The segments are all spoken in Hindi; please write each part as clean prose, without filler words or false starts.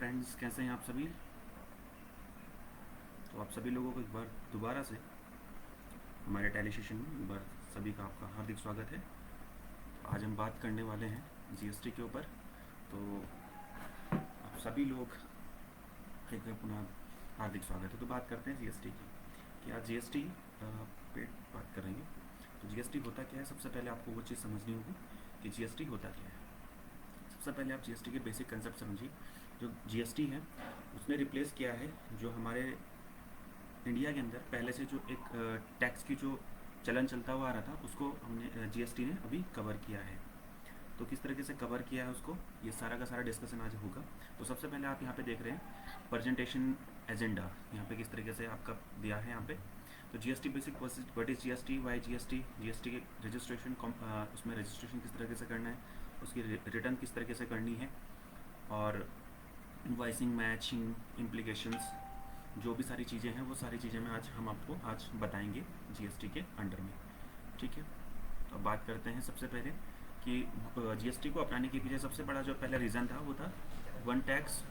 फ्रेंड्स, कैसे हैं आप सभी। तो आप सभी लोगों को एक बार दोबारा से हमारे टेली सेशन में एक बार सभी का आपका हार्दिक स्वागत है। आज हम बात करने वाले हैं जीएसटी के ऊपर। तो आप सभी लोग एक बार पुनः हार्दिक स्वागत है। तो बात करते हैं जीएसटी की कि आज जीएसटी पे बात करेंगे। तो जीएसटी होता क्या है, सबसे पहले आपको वो चीज़ समझनी होगी कि जीएसटी होता क्या है। सबसे पहले आप जीएसटी के बेसिक कंसेप्ट समझिए। जो जीएसटी है उसने रिप्लेस किया है जो हमारे इंडिया के अंदर पहले से जो एक टैक्स की जो चलन चलता हुआ आ रहा था, उसको हमने जीएसटी ने अभी कवर किया है। तो किस तरीके से कवर किया है उसको, ये सारा का सारा डिस्कशन आज होगा। तो सबसे पहले आप यहाँ पे देख रहे हैं प्रेजेंटेशन एजेंडा, यहाँ पे किस तरीके से आपका दिया है यहाँ पे। तो GST basic what is GST, why GST, GST के रजिस्ट्रेशन, उसमें रजिस्ट्रेशन किस तरीके से करना है, उसकी रिटर्न किस तरीके से करनी है, और इनवॉइसिंग, मैचिंग, इम्प्लीकेशंस, जो भी सारी चीज़ें हैं वो सारी चीज़ें में आज हम आपको आज बताएंगे जीएसटी के अंडर में। ठीक है, तो अब बात करते हैं सबसे पहले कि जीएसटी को अपनाने के पीछे सबसे बड़ा जो पहला रीज़न था वो था वन टैक्स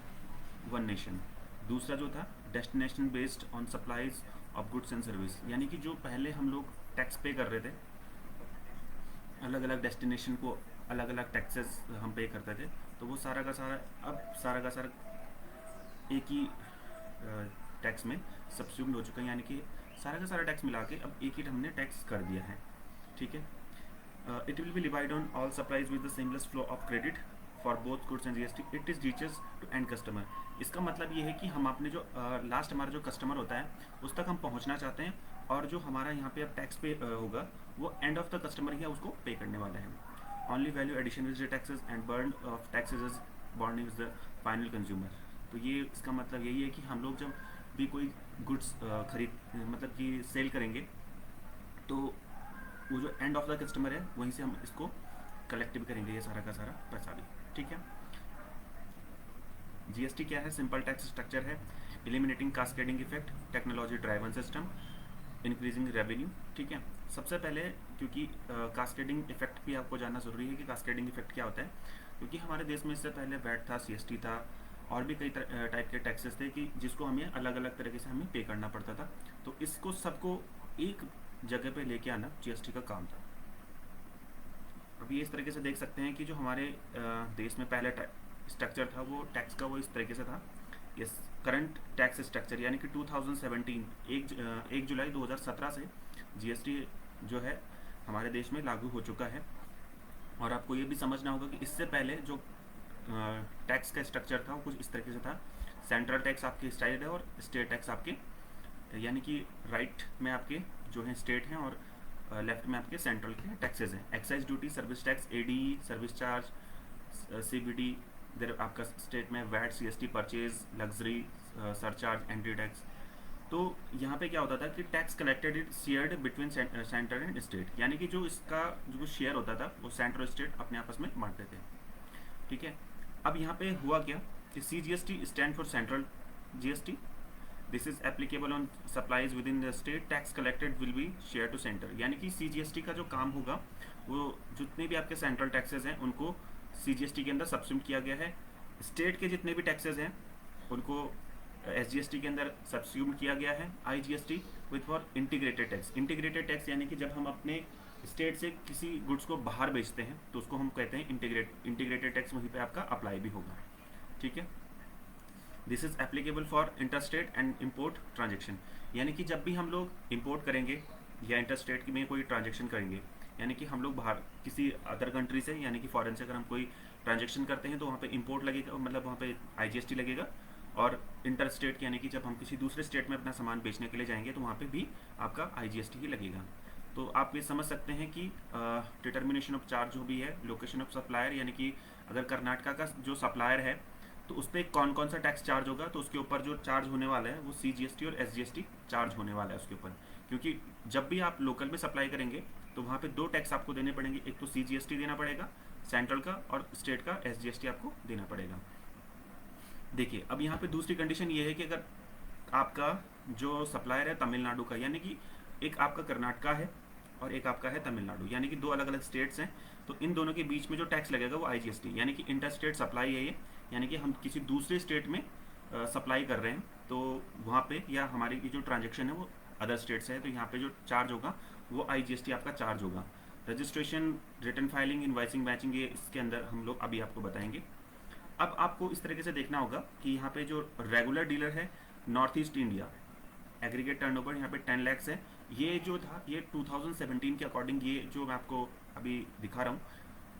वन नेशन। दूसरा जो था destination based on supplies of goods and service, यानी कि जो पहले हम लोग टैक्स पे कर रहे थे, अलग अलग डेस्टिनेशन को अलग अलग टैक्सेस हम पे करते थे, तो वो सारा का सारा अब सारा का सारा एक ही टैक्स में सब्स्यूम्ड हो चुका है, यानी कि सारा का सारा टैक्स मिला के अब एक ही हमने टैक्स कर दिया है। ठीक है, it will be divide on all supplies with the seamless flow of credit for both goods and GST, it is reaches to end customer. इसका मतलब ये है कि हम अपने जो लास्ट हमारा जो कस्टमर होता है उस तक हम पहुंचना चाहते हैं, और जो हमारा यहाँ पे अब टैक्स पे होगा वो एंड ऑफ द कस्टमर ही उसको पे करने वाला है। Only value addition with the taxes and burn of taxes is borne with the final consumer. तो ये इसका मतलब यही है कि हम लोग जब भी कोई गुड्स खरीद मतलब कि सेल करेंगे, तो वो जो एंड ऑफ द कस्टमर है वहीं से हम इसको कलेक्ट भी करेंगे, ये सारा का सारा पैसा भी। ठीक है, जीएसटी क्या है, सिंपल टैक्स स्ट्रक्चर है, eliminating cascading effect, technology driven system, increasing revenue. ठीक है, सबसे पहले क्योंकि कास्केडिंग इफेक्ट भी आपको जानना जरूरी है कि कास्केडिंग इफेक्ट क्या होता है, क्योंकि हमारे देश में इससे पहले वैट था, सीएसटी था, और भी कई टाइप के टैक्सेस थे कि जिसको हमें अलग अलग तरीके से हमें पे करना पड़ता था। तो इसको सबको एक जगह पे लेके आना जीएसटी का काम था। अब ये इस तरीके से देख सकते हैं कि जो हमारे देश में पहले स्ट्रक्चर था वो टैक्स का वो इस तरीके से था। ये करंट टैक्स स्ट्रक्चर यानी कि 2017 1 जुलाई 2017 से जीएसटी जो है हमारे देश में लागू हो चुका है। और आपको ये भी समझना होगा कि इससे पहले जो टैक्स का स्ट्रक्चर था वो कुछ इस तरीके से था। सेंट्रल टैक्स आपके इस साइड है और स्टेट टैक्स आपके, यानी कि राइट में आपके जो है स्टेट हैं और लेफ्ट में आपके सेंट्रल के टैक्सेस हैं। Excise duty, service tax, AD, service charge, CBD, इधर आपका स्टेट में VAT, CST, purchase, luxury, surcharge, entry tax. तो यहाँ पे क्या होता था कि tax collected it shared between centre and state, यानी कि जो इसका जो शेयर होता था वो सेंटर और स्टेट अपने आपस में बांटते थे। ठीक है, अब यहाँ पे हुआ क्या कि CGST stand for central GST, this is applicable on supplies within the state, tax collected will be share to centre. यानी कि CGST का जो काम होगा वो जितने भी आपके सेंट्रल टैक्सेस हैं उनको CGST के अंदर सब्स्यूम किया गया है। स्टेट के जितने भी टैक्सेस हैं उनको SGST के अंदर सब्स्यूम किया गया है। IGST with for integrated tax. Integrated tax यानी कि जब हम अपने स्टेट से किसी गुड्स को बाहर बेचते हैं तो उसको हम कहते हैं इंटीग्रेटेड टैक्स, वहीं पे आपका अप्लाई भी होगा। ठीक है, this is applicable for interstate and import transaction, यानी कि जब भी हम लोग इम्पोर्ट करेंगे या इंटरस्टेट में कोई ट्रांजेक्शन करेंगे, यानी कि हम लोग बाहर किसी अदर कंट्री से यानी कि फॉरेन से अगर हम कोई ट्रांजेक्शन करते हैं तो वहाँ पे इम्पोर्ट लगेगा, मतलब वहाँ पे IGST लगेगा। और इंटरस्टेट यानी कि जब हम किसी दूसरे स्टेट में अपना सामान बेचने के लिए जाएंगे तो वहाँ पे भी आपका IGST ही लगेगा। तो आप ये समझ सकते हैं कि डिटर्मिनेशन ऑफ चार्ज जो भी है, लोकेशन ऑफ सप्लायर, यानी कि अगर कर्नाटका का जो सप्लायर है तो उस पर कौन कौन सा टैक्स चार्ज होगा, तो उसके ऊपर जो चार्ज होने वाला है वो CGST और SGST चार्ज होने वाला है उसके ऊपर। क्योंकि जब भी आप लोकल में सप्लाई करेंगे तो वहाँ पे दो टैक्स आपको देने पड़ेंगे, एक तो CGST देना पड़ेगा सेंट्रल का, और स्टेट का SGST आपको देना पड़ेगा। देखिए, अब यहाँ पे दूसरी कंडीशन ये है कि अगर आपका जो सप्लायर है तमिलनाडु का, यानी कि एक आपका कर्नाटका है और एक आपका है तमिलनाडु, यानी कि दो अलग अलग स्टेट्स हैं, तो इन दोनों के बीच में जो टैक्स लगेगा वो IGST, यानी कि इंटर स्टेट सप्लाई है ये, यानी कि हम किसी दूसरे स्टेट में सप्लाई कर रहे हैं, तो वहाँ पे या हमारी जो ट्रांजेक्शन है वो अदर स्टेट से है, तो यहाँ पे जो चार्ज होगा वो IGST आपका चार्ज होगा। Registration, return filing, invoicing, matching, ये इसके अंदर हम लोग अभी आपको बताएंगे। अब आपको इस तरीके से देखना होगा कि यहाँ पे जो रेगुलर डीलर है north east India, aggregate turnover यहाँ पे 10 लाख है। ये जो था ये 2017 के अकॉर्डिंग, ये जो मैं आपको अभी दिखा रहा हूँ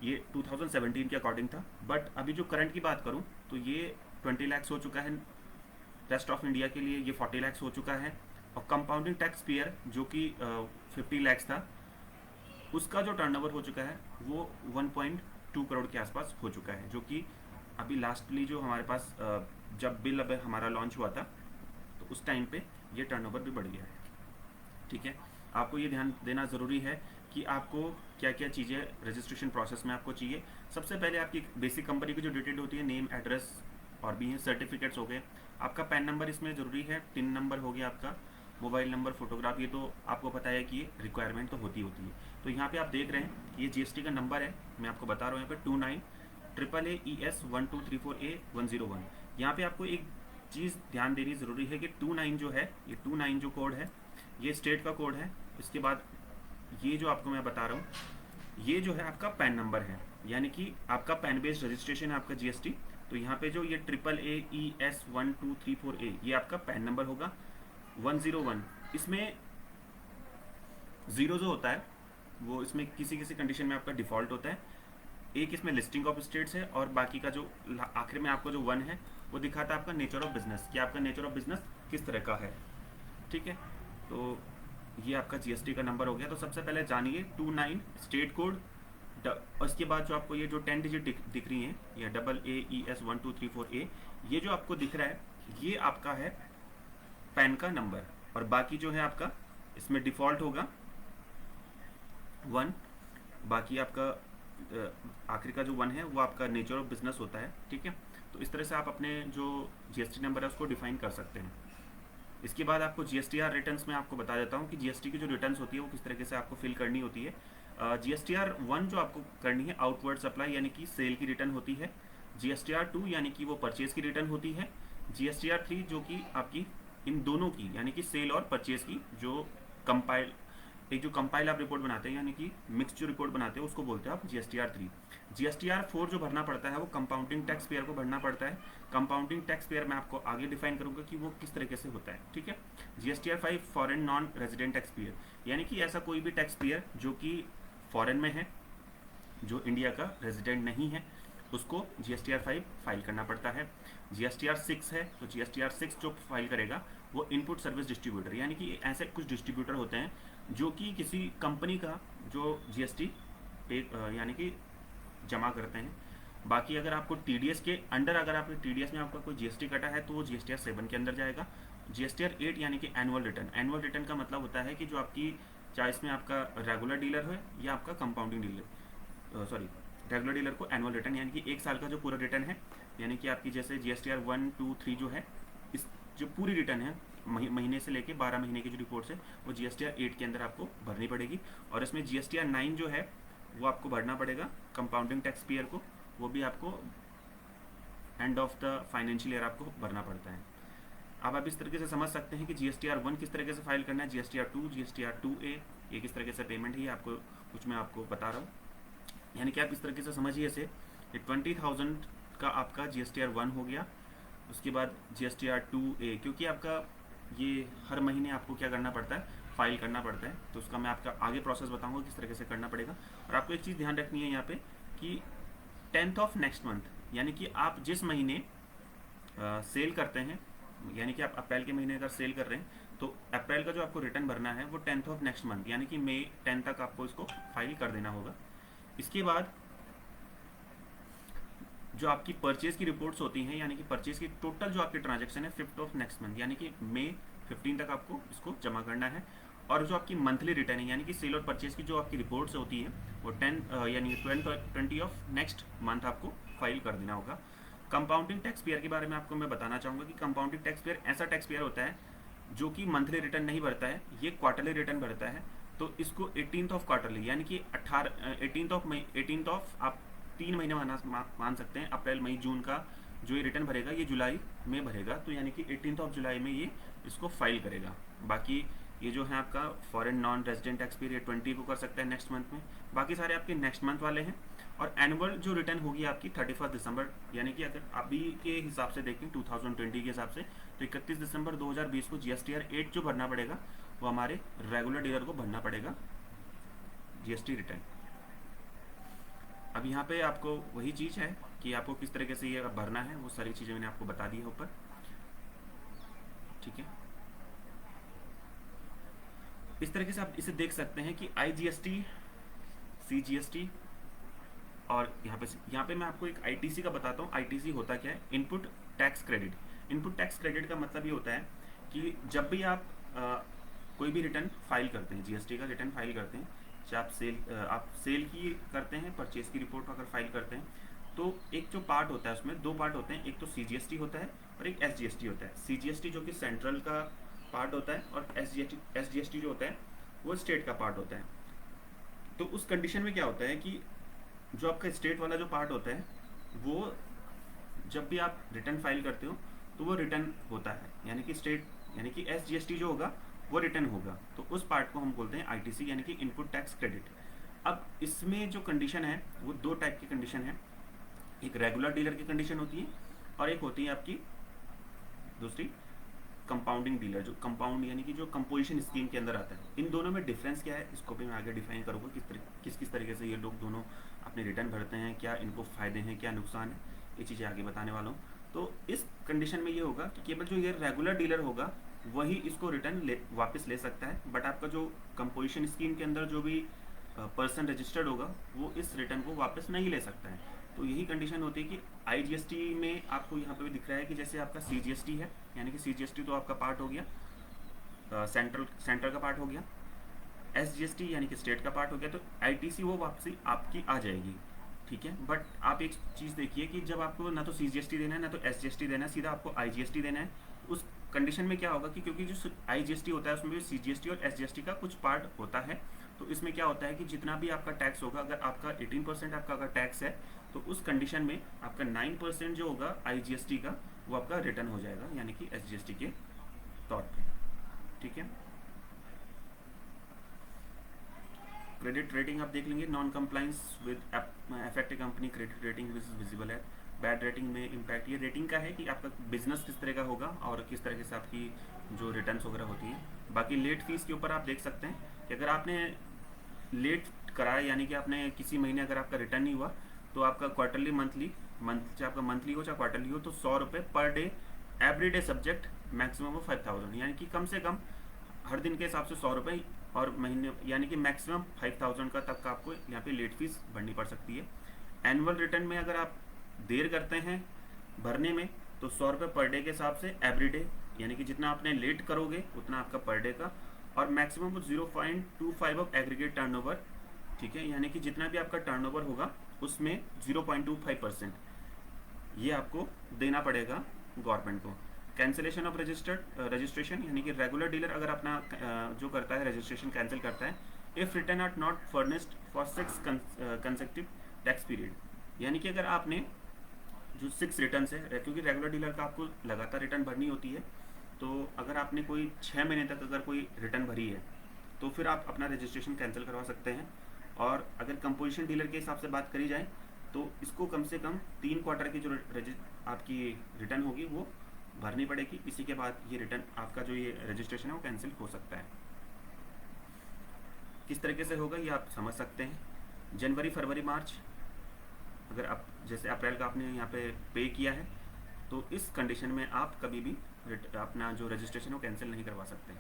ये 2017 के अकॉर्डिंग था, बट अभी जो करंट की बात करूँ तो ये 20 लाख हो चुका है। रेस्ट ऑफ इंडिया के लिए ये 40 लाख हो चुका है। और कंपाउंडिंग टैक्स पेयर जो कि 50 लाख था, उसका जो टर्नओवर हो चुका है वो 1.2 करोड़ के आसपास हो चुका है, जो कि अभी लास्टली जो हमारे पास जब बिल अब हमारा लॉन्च हुआ था तो उस टाइम पे ये टर्नओवर भी बढ़ गया है। ठीक है, आपको ये ध्यान देना ज़रूरी है कि आपको क्या क्या चीज़ें रजिस्ट्रेशन प्रोसेस में आपको चाहिए। सबसे पहले आपकी बेसिक कंपनी की जो डिटेल होती है, नेम, एड्रेस और भी हैं, सर्टिफिकेट्स हो गए, आपका पैन नंबर इसमें ज़रूरी है, टिन नंबर हो गया आपका, मोबाइल नंबर, फोटोग्राफ, ये तो आपको पता है कि ये रिक्वायरमेंट तो होती है। तो यहाँ पे आप देख रहे हैं कि ये GST का नंबर है, मैं आपको बता रहा हूँ यहाँ पे 29AAES1234A101। यहाँ पे आपको एक चीज़ ध्यान देनी ज़रूरी है कि 29 जो है, ये 29 जो कोड है ये स्टेट का कोड है। इसके बाद ये जो आपको मैं बता रहा हूँ ये जो है आपका पैन नंबर है, यानी कि आपका पैन बेस्ड रजिस्ट्रेशन है आपका GST। तो यहाँ पे जो ये AAES1234A ये आपका पैन नंबर होगा। 101 इसमें ज़ीरो जो होता है वो इसमें किसी किसी कंडीशन में आपका डिफ़ॉल्ट होता है। एक इसमें लिस्टिंग ऑफ स्टेट्स है और बाकी का जो आखिर में आपको जो 1 है वो दिखाता है आपका नेचर ऑफ बिजनेस, कि आपका नेचर ऑफ बिजनेस किस तरह का है। ठीक है, तो ये आपका GST का नंबर हो गया। तो सबसे पहले जानिए 29 स्टेट कोड, और इसके बाद जो आपको ये जो 10 डिजिट दिख रही हैं, ये AAES1234A, ये जो आपको दिख रहा है ये आपका है पैन का नंबर, और बाकी जो है आपका इसमें डिफ़ॉल्ट होगा 1, बाकी आपका आखिर का जो 1 है वो आपका नेचर ऑफ बिजनेस होता है। ठीक है, तो इस तरह से आप अपने जो GST नंबर है उसको डिफाइन कर सकते हैं। इसके बाद आपको GSTR रिटर्न्स में आपको बता देता हूँ कि GST की जो रिटर्न्स होती है वो किस तरीके से आपको फिल करनी होती है। GSTR 1 जो आपको करनी है आउटवर्ड सप्लाई यानी कि सेल की रिटर्न होती है। GSTR 2 यानी कि वो परचेज की रिटर्न होती है। GSTR 3 जो कि आपकी इन दोनों की यानी कि सेल और परचेज की जो कंपाइल, एक जो कंपाइल आप रिपोर्ट बनाते हैं यानी कि मिक्स जो रिपोर्ट बनाते हैं उसको बोलते हैं आप GSTR 3। GSTR 4 जो भरना पड़ता है वो कंपाउंडिंग टैक्स पेयर को भरना पड़ता है। कंपाउंडिंग टैक्स पेयर मैं आपको आगे डिफाइन करूंगा कि वो किस तरीके से होता है। ठीक है, GSTR 5 foreign non resident tax payer, यानी कि ऐसा कोई भी टैक्स पेयर जो कि फॉरेन में है, जो इंडिया का रेजिडेंट नहीं है, उसको GSTR 5 फाइल करना पड़ता है। GSTR 6 है तो GSTR 6 जो फाइल करेगा वो इनपुट सर्विस डिस्ट्रीब्यूटर, यानी कि ऐसे कुछ डिस्ट्रीब्यूटर होते हैं जो कि किसी कंपनी का जो GST यानी कि जमा करते हैं। बाकी अगर आपको TDS के अंडर, अगर आपके TDS में आपका कोई GST कटा है तो वो GSTR 7 के अंदर जाएगा। GSTR 8 यानी कि एनुअल रिटर्न, एनुअल रिटर्न का मतलब होता है कि जो आपकी चाहे इसमें आपका रेगुलर डीलर हो या आपका कंपाउंडिंग डीलर, रेगुलर डीलर को एनुअल रिटर्न यानी कि 1 साल का जो पूरा रिटर्न है, यानी कि आपकी जैसे GSTR 1, 2, 3 जो है, इस जो पूरी रिटर्न है महीने से लेके 12 महीने की जो रिपोर्ट्स है वो GSTR 8 के अंदर आपको भरनी पड़ेगी। और इसमें GSTR 9 जो है वो आपको भरना पड़ेगा कंपाउंडिंग टैक्स पेयर को, वो भी आपको and of the financial year आपको भरना पड़ता है। अब आप इस तरीके से समझ सकते हैं कि GSTR 1 किस तरीके से फाइल करना है, GSTR 2, GSTR 2A ये किस तरीके से पेमेंट है, आपको कुछ मैं आपको बता रहा हूँ। यानी कि आप इस तरीके से समझिए इसे, 20,000 का आपका GSTR 1 हो गया। उसके बाद GSTR 2A, क्योंकि आपका ये हर महीने आपको क्या करना पड़ता है, फाइल करना पड़ता है, तो उसका मैं आपका आगे प्रोसेस बताऊंगा किस तरीके से करना पड़ेगा। और आपको एक चीज़ ध्यान रखनी है यहाँ पे कि 10th ऑफ नेक्स्ट मंथ, यानी कि आप जिस महीने सेल करते हैं, यानी कि आप अप्रैल के महीने अगर सेल कर रहे हैं तो अप्रैल का जो आपको रिटर्न भरना है वो 10th ऑफ नेक्स्ट मंथ यानी कि मई 10 तक आपको इसको फाइल कर देना होगा। इसके बाद जो आपकी परचेज की रिपोर्ट्स होती हैं, यानी कि परचेज की टोटल जो आपकी ट्रांजैक्शन है 5th ऑफ नेक्स्ट मंथ यानी कि मई 15 तक आपको इसको जमा करना है। और जो आपकी मंथली रिटर्न है यानी कि सेल और परचेज की जो आपकी रिपोर्ट्स होती हैं वो 10 यानी 20 ऑफ नेक्स्ट मंथ आपको फाइल कर देना होगा। कंपाउंडिंग टैक्स पेयर के बारे में आपको मैं बताना चाहूँगा कि कंपाउंडिंग टैक्स पेयर ऐसा टैक्स पेयर होता है जो कि मंथली रिटर्न नहीं भरता है, ये क्वार्टरली रिटर्न भरता है। तो इसको 18th ऑफ क्वार्टरली यानी कि 18th ऑफ आप 3 महीने मान सकते हैं, अप्रैल, मई, जून का जो ये रिटर्न भरेगा ये जुलाई में भरेगा, तो यानी कि 18 जुलाई में ये इसको फाइल करेगा। बाकी ये जो है आपका foreign non resident tax period 20 को कर सकता है नेक्स्ट मंथ में, बाकी सारे आपके नेक्स्ट मंथ वाले हैं। और एनुअल जो रिटर्न होगी आपकी 31 दिसंबर, यानी कि अगर अभी के हिसाब से देखें 2020 के हिसाब से, तो 31 दिसंबर 2020 को GSTR 8 जो भरना पड़ेगा वो हमारे रेगुलर डीलर को भरना पड़ेगा GST रिटर्न। अब यहाँ पे आपको वही चीज़ है कि आपको किस तरीके से ये भरना है, वो सारी चीज़ें मैंने आपको बता दी है ऊपर, ठीक है। इस तरीके से आप इसे देख सकते हैं कि IGST, CGST और यहाँ पे मैं आपको एक ITC का बताता हूँ। ITC होता क्या है? Input tax credit. Input tax credit का मतलब ये होता है कि जब भी आप कोई भी रिटर्न फाइल करते हैं, GST का रिटर्न फाइल करते हैं, चाहे आप सेल की करते हैं, परचेज की रिपोर्ट अगर फाइल करते हैं, तो एक जो पार्ट होता है उसमें दो पार्ट होते हैं, एक तो CGST होता है और एक SGST होता है। CGST जो कि सेंट्रल का पार्ट होता है और SGST जो होता है वो स्टेट का पार्ट होता है। तो उस कंडीशन में क्या होता है कि जो आपका स्टेट वाला जो पार्ट होता है वो जब भी आप रिटर्न फाइल करते हो तो वो रिटर्न होता है, यानी कि स्टेट यानी कि SGST जो होगा वो रिटर्न होगा। तो उस पार्ट को हम बोलते हैं ITC यानी कि इनपुट टैक्स क्रेडिट। अब इसमें जो कंडीशन है वो दो टाइप की कंडीशन है, एक रेगुलर डीलर की कंडीशन होती है और एक होती है आपकी दूसरी कंपाउंडिंग डीलर, जो कंपाउंड यानी कि जो कंपोजिशन स्कीम के अंदर आता है। इन दोनों में डिफरेंस क्या है इसको भी मैं आगे डिफाइन करूँगा, किस तरीके से ये लोग दोनों अपने रिटर्न भरते हैं, क्या इनको फ़ायदे हैं क्या नुकसान है, ये चीज़ें आगे बताने वाला हूँ। तो इस कंडीशन में ये होगा कि केवल जो ये रेगुलर डीलर होगा वही इसको रिटर्न वापस ले सकता है, बट आपका जो कंपोजिशन स्कीम के अंदर जो भी पर्सन रजिस्टर्ड होगा वो इस रिटर्न को वापस नहीं ले सकता है। तो यही कंडीशन होती है कि IGST में आपको यहाँ पे भी दिख रहा है कि जैसे आपका CGST है, यानी कि CGST तो आपका पार्ट हो गया, सेंटर का पार्ट हो गया, SGST यानी कि स्टेट का पार्ट हो गया, तो ITC वो वापसी आपकी आ जाएगी, ठीक है। बट आप एक चीज़ देखिए कि जब आपको ना तो CGST देना है ना तो SGST देना है, सीधा आपको IGST देना है। उस कंडीशन में क्या होगा कि क्योंकि जो IGST होता है उसमें भी CGST और SGST का कुछ पार्ट होता है, तो इसमें क्या होता है कि जितना भी आपका टैक्स होगा, अगर आपका 18% आपका अगर टैक्स है तो उस कंडीशन में आपका 9% जो होगा IGST का वो आपका रिटर्न हो जाएगा, यानी कि SGST के तौर पे, ठीक है। क्रेडिट रेटिंग आप देख लेंगे, non compliance with affect company credit rating which is visible है। बैड रेटिंग में इम्पैक्ट ये रेटिंग का है कि आपका बिजनेस किस तरह का होगा और किस तरह से आपकी जो रिटर्न्स वगैरह होती हैं। बाकी लेट फीस के ऊपर आप देख सकते हैं कि अगर आपने लेट कराया, यानी कि आपने किसी महीने अगर आपका रिटर्न नहीं हुआ, तो आपका क्वार्टरली चाहे आपका मंथली हो चाहे क्वार्टरली हो, तो 100 रुपये per day, every day subject maximum of 5000, यानी कि कम से कम हर दिन के हिसाब से 100 रुपये और महीने यानी कि मैक्सिमम 5000 का तक का आपको यहाँ पे लेट फीस भरनी पड़ सकती है। एनुअल रिटर्न में अगर आप देर करते हैं भरने में तो 100 रुपये पर डे के हिसाब से एवरी डे, यानी कि जितना आपने लेट करोगे उतना आपका पर डे का, और मैक्सिमम 0.25 ऑफ एग्रीगेट टर्नओवर, ठीक है, यानी कि जितना भी आपका टर्नओवर होगा उसमें 0.25% ये आपको देना पड़ेगा गवर्नमेंट को। कैंसिलेशन ऑफ रजिस्ट्रेशन, यानी कि रेगुलर डीलर अगर अपना जो करता है रजिस्ट्रेशन कैंसिल करता है, if return are not furnished for 6 consecutive tax period, यानी कि अगर आपने जो 6 रिटर्न है, क्योंकि रेगुलर डीलर का आपको लगातार रिटर्न भरनी होती है, तो अगर आपने कोई 6 महीने तक अगर कोई रिटर्न भरी है तो फिर आप अपना रजिस्ट्रेशन कैंसिल करवा सकते हैं। और अगर कंपोजिशन डीलर के हिसाब से बात करी जाए तो इसको कम से कम 3 क्वार्टर की जो आपकी रिटर्न होगी वो भरनी पड़ेगी, इसी के बाद ये रिटर्न आपका जो ये रजिस्ट्रेशन है वो कैंसिल हो सकता है। किस तरीके से होगा ये आप समझ सकते हैं। जनवरी फरवरी मार्च, अगर आप जैसे अप्रैल का आपने यहाँ पे किया है तो इस कंडीशन में आप कभी भी अपना जो रजिस्ट्रेशन है वो कैंसिल नहीं करवा सकते।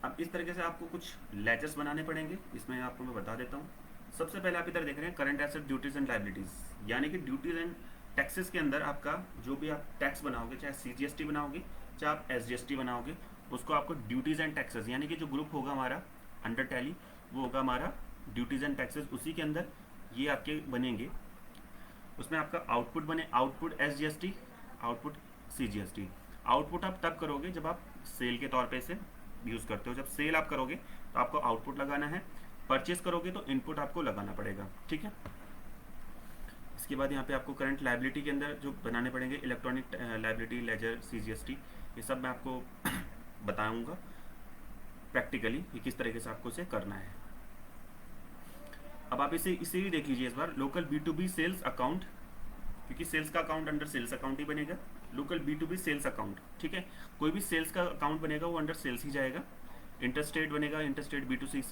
अब इस तरीके से आपको कुछ लेजर्स बनाने पड़ेंगे, इसमें आपको मैं बता देता हूँ। सबसे पहले आप इधर देख रहे हैं current asset duties and liabilities, यानी कि ड्यूटीज एंड टैक्सेस के अंदर आपका जो भी आप टैक्स बनाओगे, चाहे CGST बनाओगे चाहे आप SGST बनाओगे, उसको आपको ड्यूटीज एंड टैक्सेस, यानी कि जो ग्रुप होगा हमारा अंडर टैली वो होगा हमारा ड्यूटीज एंड टैक्सेस, उसी के अंदर ये आपके बनेंगे। उसमें आपका आउटपुट बने, output SGST, output CGST। Output आप तब करोगे जब आप सेल के तौर पे इसे यूज़ करते हो। जब सेल आप करोगे तो आपको आउटपुट लगाना है, परचेस करोगे तो इनपुट आपको लगाना पड़ेगा, ठीक है। इसके बाद यहाँ पे आपको करंट लायबिलिटी के अंदर जो बनाने पड़ेंगे, इलेक्ट्रॉनिक लायबिलिटी, लेजर, CGST, ये सब मैं आपको बताऊंगा प्रैक्टिकली कि किस तरीके से आपको इसे करना है। अब आप इसे भी देख लीजिए इस बार, लोकल B2B सेल्स अकाउंट, क्योंकि सेल्स का अकाउंट अंडर सेल्स अकाउंट ही बनेगा, लोकल B2B सेल्स अकाउंट, ठीक है। कोई भी सेल्स का अकाउंट बनेगा वो अंडर सेल्स ही जाएगा। इंटरस्टेट बनेगा, इंटरस्टेट B2C।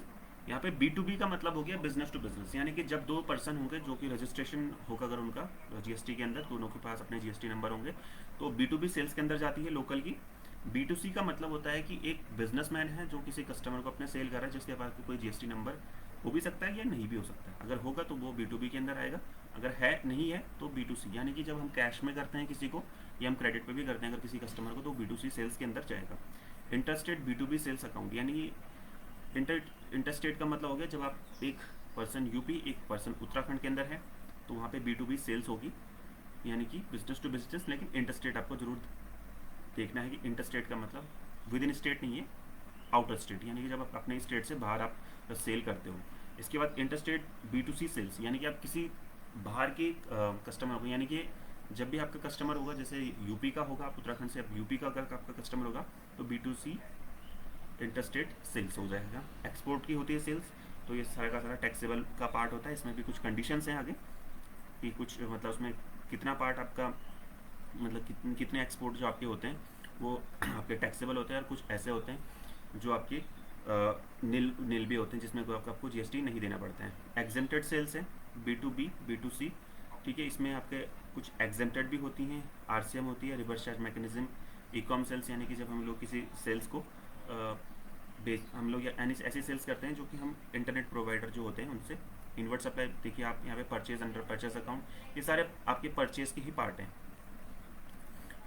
यहाँ पे B2B का मतलब हो गया बिजनेस टू बिजनेस, यानी कि जब दो पर्सन होंगे जो कि रजिस्ट्रेशन होगा अगर उनका GST के अंदर, दोनों के पास अपने GST नंबर होंगे, तो B2B सेल्स के अंदर जाती है लोकल की। B2C का मतलब होता है कि एक बिजनेसमैन है जो किसी कस्टमर को अपने सेल कर रहा है, जिसके पास कोई GST नंबर हो भी सकता है या नहीं भी हो सकता है। अगर होगा तो वो B2B के अंदर आएगा, अगर है नहीं है तो B2C, यानी कि जब हम कैश में करते हैं किसी को या हम क्रेडिट पे भी करते हैं अगर किसी कस्टमर को, तो B2C सेल्स के अंदर जाएगा। इंटरस्टेट B2B सेल्स अकाउंट, यानी कि इंटरस्टेट का मतलब हो गया जब आप एक पर्सन यूपी एक पर्सन उत्तराखंड के अंदर है तो वहाँ पे B2B सेल्स होगी, यानी कि बिजनेस टू बिजनेस। लेकिन इंटरस्टेट आपको जरूर देखना है कि इंटरस्टेट का मतलब विद इन स्टेट नहीं है, आउटर स्टेट, यानी कि जब आप अपने स्टेट से बाहर आप सेल करते हो। इसके बाद इंटरस्टेट B2C सेल्स, यानी कि आप किसी बाहर के कस्टमर को, यानी कि जब भी आपका कस्टमर होगा, जैसे यूपी का होगा, आप उत्तराखंड से अब यूपी का अगर आपका कस्टमर होगा तो B2C इंटरस्टेट सेल्स हो जाएगा। एक्सपोर्ट की होती है सेल्स, तो ये सारा का सारा टैक्सेबल का पार्ट होता है। इसमें भी कुछ कंडीशंस हैं आगे कि कुछ मतलब उसमें कितना पार्ट आपका मतलब कितने एक्सपोर्ट जो आपके होते हैं वो आपके टैक्सेबल होते हैं, और कुछ ऐसे होते हैं जो आपके नील भी होते हैं जिसमें आपको GST नहीं देना पड़ता है। एग्जेम्प्टेड सेल्स है B2B B2C, ठीक है। इसमें आपके कुछ एग्जेम्प्टेड भी होती हैं, RCM होती है, reverse charge mechanism, e com sales, यानी कि जब हम लोग किसी सेल्स को हम लोग यानी ऐसी सेल्स करते हैं जो कि हम इंटरनेट प्रोवाइडर जो होते हैं उनसे। इनवर्ट सप्लाई, देखिए आप यहाँ पे परचेज अंडर परचेज अकाउंट, ये सारे आपके परचेज के ही पार्ट हैं।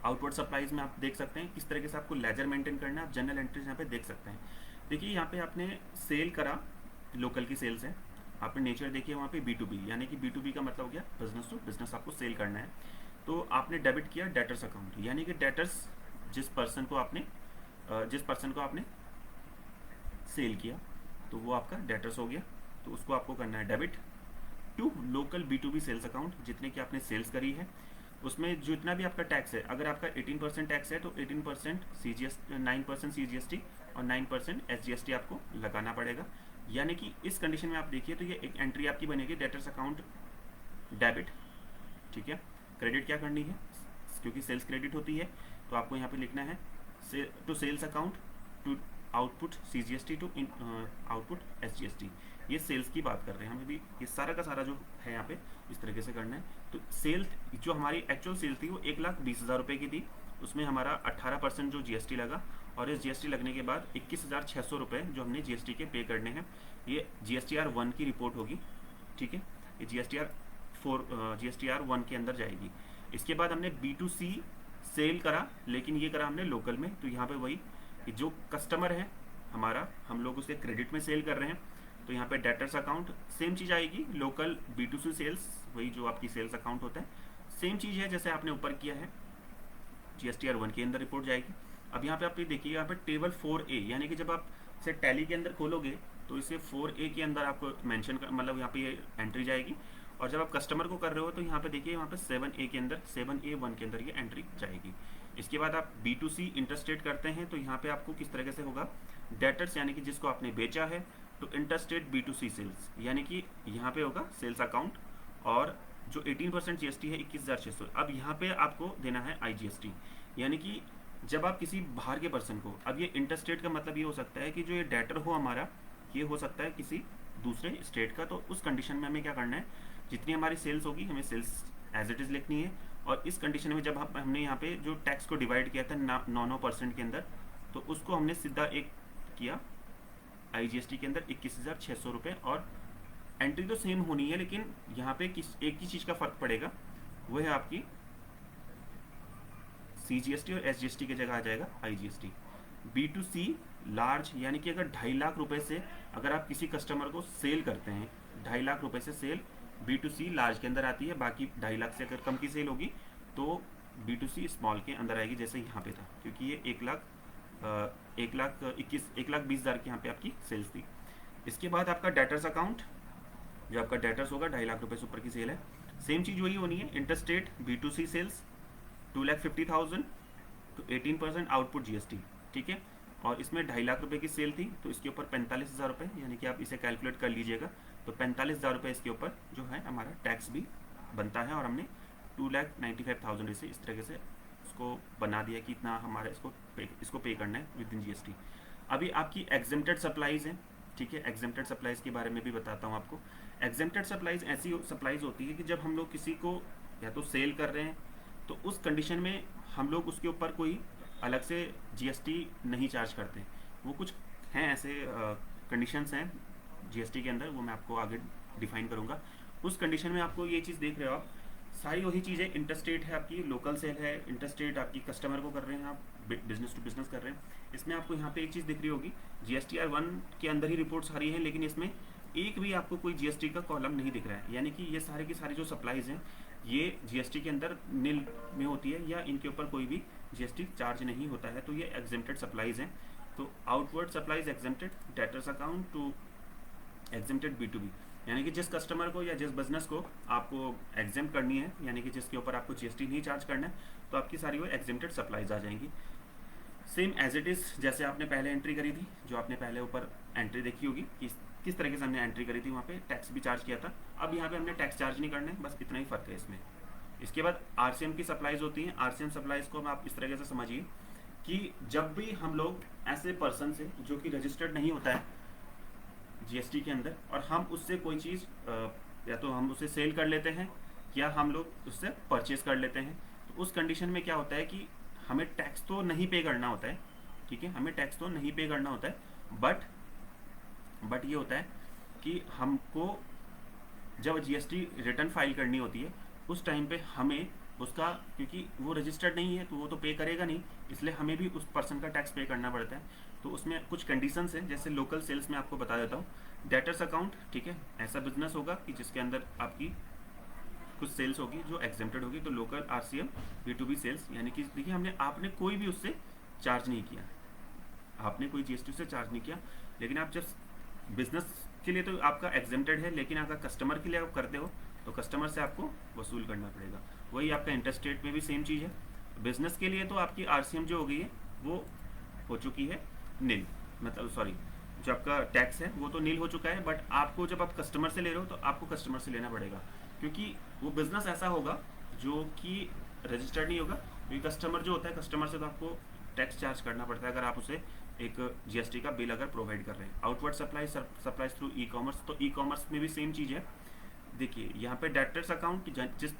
आउटवर्ड सप्लाईज में आप देख सकते हैं किस तरीके से आपको लेजर मेंटेन करना है, आप जनरल एंट्रीज यहाँ पे देख सकते हैं। देखिए यहाँ पे आपने सेल करा, लोकल की सेल्स है, आपने नेचर देखिए वहाँ पे B2B, यानी कि B2B का मतलब हो गया बिजनेस टू बिजनेस, आपको सेल करना है। तो आपने डेबिट किया डेटर्स अकाउंट, यानी कि डेटर्स जिस पर्सन को आपने सेल किया तो वो आपका डेटर्स हो गया, तो उसको आपको करना है debit to local B2B sales account, जितने की आपने सेल्स करी है उसमें जितना भी आपका टैक्स है। अगर आपका 18% टैक्स है तो 18% CGST, 9% CGST और 9% SGST आपको लगाना पड़ेगा। यानी कि इस कंडीशन में आप देखिए तो ये एक एंट्री आपकी बनेगी डेटर्स अकाउंट डेबिट, ठीक है। क्रेडिट क्या करनी है, क्योंकि सेल्स क्रेडिट होती है तो आपको यहाँ पे लिखना है to sales account to output CGST to output SGST। ये सेल्स की बात कर रहे हैं, हमें भी ये सारा का सारा जो है यहाँ पे इस तरीके से करना है। तो सेल जो हमारी एक्चुअल सेल थी वो 1,20,000 रुपये की थी, उसमें हमारा 18% जो GST लगा, और इस GST लगने के बाद 21,600 रुपये जो हमने GST के पे करने हैं। ये GSTR 1 की रिपोर्ट होगी, ठीक है। ये GSTR 1 के अंदर जाएगी। इसके बाद हमने B2C सेल करा, लेकिन ये करा हमने लोकल में, तो यहाँ पे वही जो कस्टमर है हमारा, हम लोग उसके क्रेडिट में सेल कर रहे हैं, तो यहाँ पे डेटर्स अकाउंट सेम चीज़ आएगी। लोकल B2C सेल्स, वही जो आपकी सेल्स अकाउंट होता है, सेम चीज़ है जैसे आपने ऊपर किया है, GSTR 1 के अंदर रिपोर्ट जाएगी। अब यहाँ पे आप ये देखिए, यहाँ पे टेबल 4A, यानी कि जब आप इसे टैली के अंदर खोलोगे तो इसे 4A के अंदर आपको मेंशन कर, मतलब यहाँ पे ये एंट्री जाएगी। और जब आप कस्टमर को कर रहे हो तो यहाँ पे देखिए वहाँ पे 7A के अंदर, 7A1 के अंदर ये एंट्री जाएगी। इसके बाद आप B2C इंटरस्टेट करते हैं तो यहाँ पे आपको किस तरीके से होगा, डेटर्स यानी कि जिसको आपने बेचा है, तो इंटरस्टेट B2C सेल्स, यानी कि यहाँ पे होगा सेल्स अकाउंट, और जो 18% GST है 21,600। अब यहाँ पे आपको देना है IGST, यानी कि जब आप किसी बाहर के पर्सन को, अब ये इंटरस्टेट का मतलब ये हो सकता है कि जो ये डेटर हो हमारा, ये हो सकता है किसी दूसरे स्टेट का, तो उस कंडीशन में हमें क्या करना है, जितनी हमारी सेल्स होगी हमें सेल्स एज इट इज़ लिखनी है। और इस कंडीशन में जब हमने यहाँ पे जो टैक्स को डिवाइड किया था 9% के अंदर, तो उसको हमने सीधा एक किया IGST के अंदर 21,600 रुपये, और एंट्री तो सेम होनी है, लेकिन यहाँ पे एक ही चीज़ का फ़र्क पड़ेगा, वो है आपकी CGST और SGST की जगह आ जाएगा IGST। B2C लार्ज, यानी कि अगर 2.5 लाख रुपए से अगर आप किसी कस्टमर को सेल करते हैं, 2.5 लाख रुपए से सेल B2C लार्ज के अंदर आती है। बाकी 2.5 लाख से अगर कम की सेल होगी तो B2C स्मॉल के अंदर आएगी, जैसे यहाँ पे था, क्योंकि ये 1,20,000 की यहाँ पे आपकी सेल्स थी। इसके बाद आपका डेटर्स अकाउंट, जो आपका डेटर्स होगा 2.5 लाख रुपये से ऊपर की सेल है, सेम चीज़ वही होनी है। इंटरस्टेट B2C सेल्स 2,50,000 तो 18% आउटपुट GST, ठीक है। और इसमें 2.5 लाख रुपये की सेल थी, तो इसके ऊपर 45,000 रुपये, यानी कि आप इसे कैलकुलेट कर लीजिएगा, तो 45,000 रुपये इसके ऊपर जो है हमारा टैक्स भी बनता है। और हमने 2,95,000 इसे इस तरीके से इसको बना दिया कि इतना हमारा इसको पे करना है विद इन GST। अभी आपकी एग्जेम्प्टेड सप्लाईज हैं, ठीक है। एग्जेम्प्टेड सप्लाईज के बारे में भी बताता हूँ आपको। एग्जेम्प्टेड सप्लाईज ऐसी सप्लाईज होती है कि जब हम लोग किसी को या तो सेल कर रहे हैं, तो उस कंडीशन में हम लोग उसके ऊपर कोई अलग से GST नहीं चार्ज करते। वो कुछ हैं ऐसे कंडीशंस हैं GST के अंदर, वो मैं आपको आगे डिफाइन करूँगा। उस कंडीशन में आपको ये चीज़ देख रहे हो आप, सारी वही चीज़ें, इंटरस्टेट है आपकी, लोकल सेल है, इंटरस्टेट आपकी कस्टमर को कर रहे हैं, आप बिजनेस टू बिजनेस कर रहे हैं। इसमें आपको यहाँ पे एक चीज़ दिख रही होगी, GSTR 1 के अंदर ही रिपोर्ट्स आ रही है, लेकिन इसमें एक भी आपको कोई GST का कॉलम नहीं दिख रहा है, यानी कि ये सारे की सारी जो सप्लाईज हैं ये GST के अंदर नील में होती है, या इनके ऊपर कोई भी GST चार्ज नहीं होता है, तो ये एग्जेम्प्टेड सप्लाईज हैं। तो outward supplies exempted, debtors account to exempted B2B, यानी कि जिस कस्टमर को या जिस बिजनेस को आपको एग्जेम्प्ट करनी है, यानी कि जिसके ऊपर आपको GST नहीं चार्ज करना है, तो आपकी सारी वो एग्जेम्प्टेड सप्लाईज आ जाएंगी। सेम एज इट इज़ जैसे आपने पहले एंट्री करी थी, जो आपने पहले ऊपर एंट्री देखी होगी कि किस तरीके से हमने एंट्री करी थी, वहाँ पे टैक्स भी चार्ज किया था। अब यहाँ पे हमने टैक्स चार्ज नहीं करना है, बस इतना ही फ़र्क है इसमें। इसके बाद RCM की सप्लाईज होती हैं। RCM सप्लाईज को आप इस तरीके से समझिए कि जब भी हम लोग ऐसे पर्सन से जो कि रजिस्टर्ड नहीं होता है GST के अंदर, और हम उससे कोई चीज़ या तो हम उसे सेल कर लेते हैं या हम लोग उससे परचेज कर लेते हैं, तो उस कंडीशन में क्या होता है कि हमें टैक्स तो नहीं पे करना होता है, ठीक है, हमें टैक्स तो नहीं पे करना होता है, बट ये होता है कि हमको जब GST रिटर्न फाइल करनी होती है उस टाइम पे हमें उसका, क्योंकि वो रजिस्टर्ड नहीं है तो वो तो पे करेगा नहीं, इसलिए हमें भी उस पर्सन का टैक्स पे करना पड़ता है। तो उसमें कुछ कंडीशंस हैं, जैसे लोकल सेल्स में आपको बता देता हूँ। डेटर्स अकाउंट, ठीक है, ऐसा बिजनेस होगा कि जिसके अंदर आपकी कुछ सेल्स होगी जो एग्जेम्प्टेड होगी, तो लोकल RCM B2B सेल्स, यानी कि देखिए आपने कोई भी उससे चार्ज नहीं किया, आपने कोई GST से चार्ज नहीं किया, लेकिन आप जब बिजनेस के लिए तो आपका एग्जेम्प्टेड है, लेकिन अगर कस्टमर के लिए आप करते हो तो कस्टमर से आपको वसूल करना पड़ेगा। वही आपका इंटरस्टेट में भी सेम चीज़ है। बिजनेस के लिए तो आपकी RCM जो हो गई है वो हो चुकी है नील, मतलब सॉरी, जो आपका टैक्स है वो तो नील हो चुका है, बट आपको जब आप कस्टमर से ले रहे हो तो आपको कस्टमर से लेना पड़ेगा, क्योंकि वो बिज़नेस ऐसा होगा जो कि रजिस्टर्ड नहीं होगा। क्योंकि कस्टमर जो होता है, कस्टमर से तो आपको टैक्स चार्ज करना पड़ता है अगर आप उसे एक GST का बिल अगर प्रोवाइड कर रहे हैं। आउटवर्ड सप्लाईज थ्रू E-कॉमर्स, तो E-कॉमर्स में भी सेम चीज़ है। देखिए यहाँ पे डेटर्स अकाउंट, जिस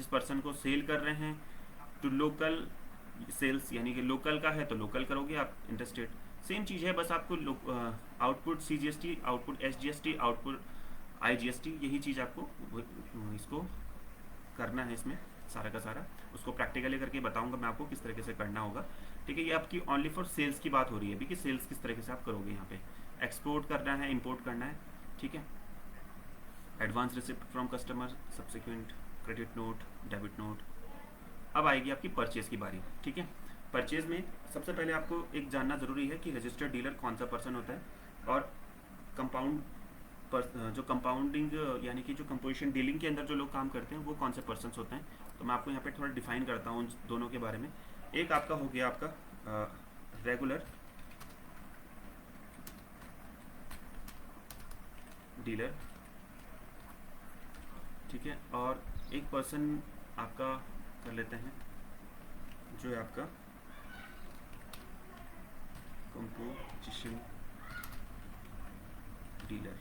पर्सन को सेल कर रहे हैं, टू लोकल सेल्स, यानी कि लोकल का है तो लोकल करोगे आप, इंटरस्टेट सेम चीज़ है, बस आपको output CGST, output SGST, output IGST, यही चीज़ आपको इसको करना है। इसमें सारा का सारा उसको प्रैक्टिकली करके बताऊंगा मैं आपको किस तरीके से करना होगा, ठीक है। ये आपकी ओनली फॉर सेल्स की बात हो रही है अभी कि सेल्स किस तरीके से आप करोगे। यहाँ पे एक्सपोर्ट करना है, इंपोर्ट करना है, ठीक है। Advance receipt from customer, subsequent credit note, debit note. अब आएगी आपकी परचेज की बारी, ठीक है। परचेज में सबसे पहले आपको एक जानना ज़रूरी है कि रजिस्टर्ड डीलर कौन सा पर्सन होता है, और कंपाउंड जो कंपाउंडिंग यानी कि जो कंपोजिशन डीलिंग के अंदर जो लोग काम करते हैं वो कौन से पर्सन्स होते हैं। तो मैं आपको यहाँ पे थोड़ा डिफाइन करता हूँ उन दोनों के बारे में। एक आपका हो गया आपका रेगुलर डीलर, ठीक है, और एक पर्सन आपका कर लेते हैं जो है आपका कंपोजिशन डीलर,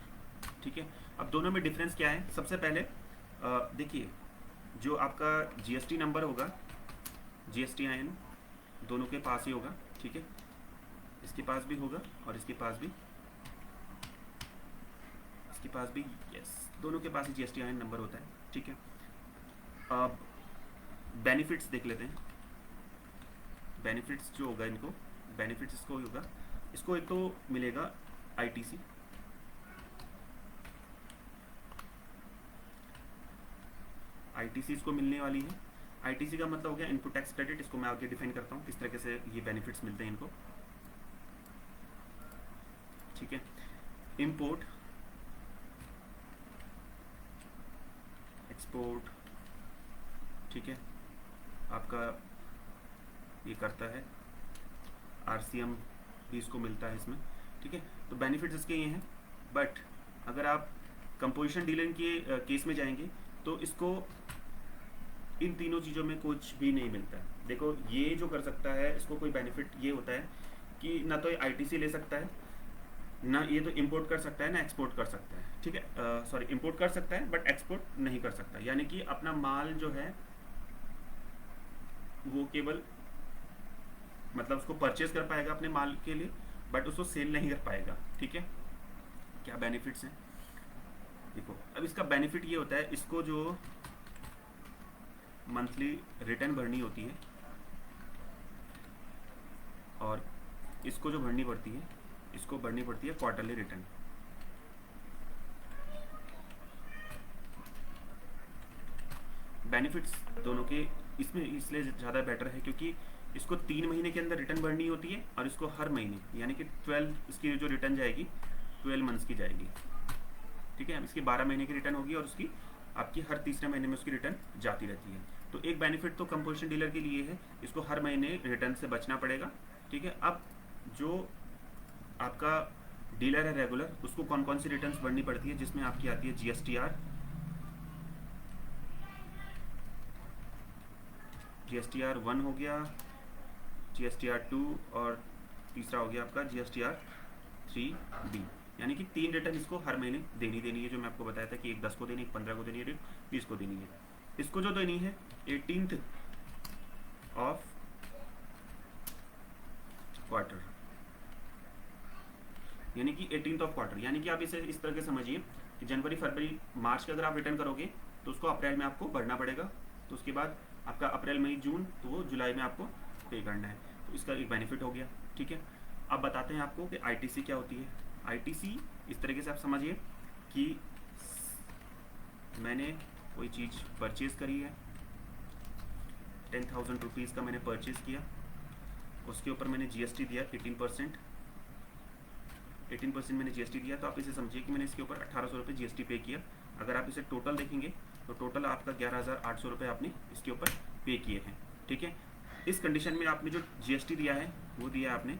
ठीक है। अब दोनों में डिफरेंस क्या है, सबसे पहले देखिए जो आपका GST नंबर होगा, GSTIN दोनों के पास ही होगा, ठीक है, इसके पास भी होगा और इसके पास भी, यस, दोनों के पास ही GSTIN नंबर होता है, ठीक है। अब बेनिफिट्स देख लेते हैं। बेनिफिट्स जो होगा इनको, बेनिफिट्स इसको होगा, इसको एक तो मिलेगा ITC, इसको मिलने वाली है। आईटीसी का मतलब हो गया इनपुट टैक्स क्रेडिट, इसको मैं आगे डिफाइन करता हूँ किस तरीके से ये बेनिफिट्स मिलते हैं इनको। ठीक है, इंपोर्ट, एक्सपोर्ट, ठीक है, आपका ये करता है, आरसीएम भी इसको मिलता है इसमें। ठीक है, तो बेनिफिट्स इसके ये हैं। बट अगर आप कंपोजिशन डीलिंग के केस में जाएंगे तो इसको इन तीनों चीज़ों में कुछ भी नहीं मिलता है। देखो ये जो कर सकता है इसको कोई बेनिफिट ये होता है कि ना तो आईटीसी ले सकता है, ना ये तो इंपोर्ट कर सकता है, ना एक्सपोर्ट कर सकता है। ठीक है, सॉरी, इंपोर्ट कर सकता है बट एक्सपोर्ट नहीं कर सकता, यानी कि अपना माल जो है वो केवल मतलब उसको परचेज कर पाएगा अपने माल के लिए, बट उसको सेल नहीं कर पाएगा। ठीक है, क्या बेनिफिट्स हैं देखो। अब इसका बेनिफिट ये होता है, इसको जो मंथली रिटर्न भरनी होती है और इसको जो भरनी पड़ती है, इसको भरनी पड़ती है क्वार्टरली रिटर्न। बेनिफिट्स दोनों के इसमें इसलिए ज़्यादा बेटर है क्योंकि इसको 3 महीने के अंदर रिटर्न भरनी होती है और इसको हर महीने, यानी कि 12 इसकी जो रिटर्न जाएगी 12 मंथ्स की जाएगी। ठीक है, अब इसकी 12 महीने की रिटर्न होगी और उसकी आपकी हर तीसरे महीने में उसकी रिटर्न जाती रहती है। तो एक बेनिफिट तो कंपोजिशन डीलर के लिए है, इसको हर महीने रिटर्न से बचना पड़ेगा। ठीक है, अब जो आपका डीलर है रेगुलर, उसको कौन कौन सी रिटर्न्स भरनी पड़ती है, जिसमें आपकी आती है जीएसटीआर, जीएसटीआर 1 हो गया, जीएसटीआर 2 और तीसरा हो गया आपका जीएसटीआर 3B। यानी कि 3 रिटर्न इसको हर महीने देनी है, जो मैं आपको बताया था कि एक 10 को देनी है, एक 15 को देनी है, एक 20 को देनी है। इसको जो देनी है 18th ऑफ क्वार्टर, यानी कि 18th ऑफ क्वार्टर, यानी कि आप इसे इस तरह के समझिए कि जनवरी फरवरी मार्च का अगर आप रिटर्न करोगे तो उसको अप्रैल में आपको भरना पड़ेगा, तो उसके बाद आपका अप्रैल मई जून, तो वो जुलाई में आपको पे करना है। तो इसका एक बेनिफिट हो गया। ठीक है, अब बताते हैं आपको कि आईटीसी क्या होती है। आईटीसी इस तरीके से आप समझिए कि मैंने कोई चीज़ परचेज़ करी है, 10,000 रुपीज़ का मैंने परचेज़ किया, उसके ऊपर मैंने जीएसटी दिया 18%, 18% मैंने जीएसटी दिया, तो आप इसे समझिए कि मैंने इसके ऊपर 1800 रुपये जीएसटी पे किया। अगर आप इसे टोटल देखेंगे तो टोटल आपका 11,800 रुपये आपने इसके ऊपर पे किए हैं। ठीक है, इस कंडीशन में आपने जो जीएसटी दिया है वो दिया है आपने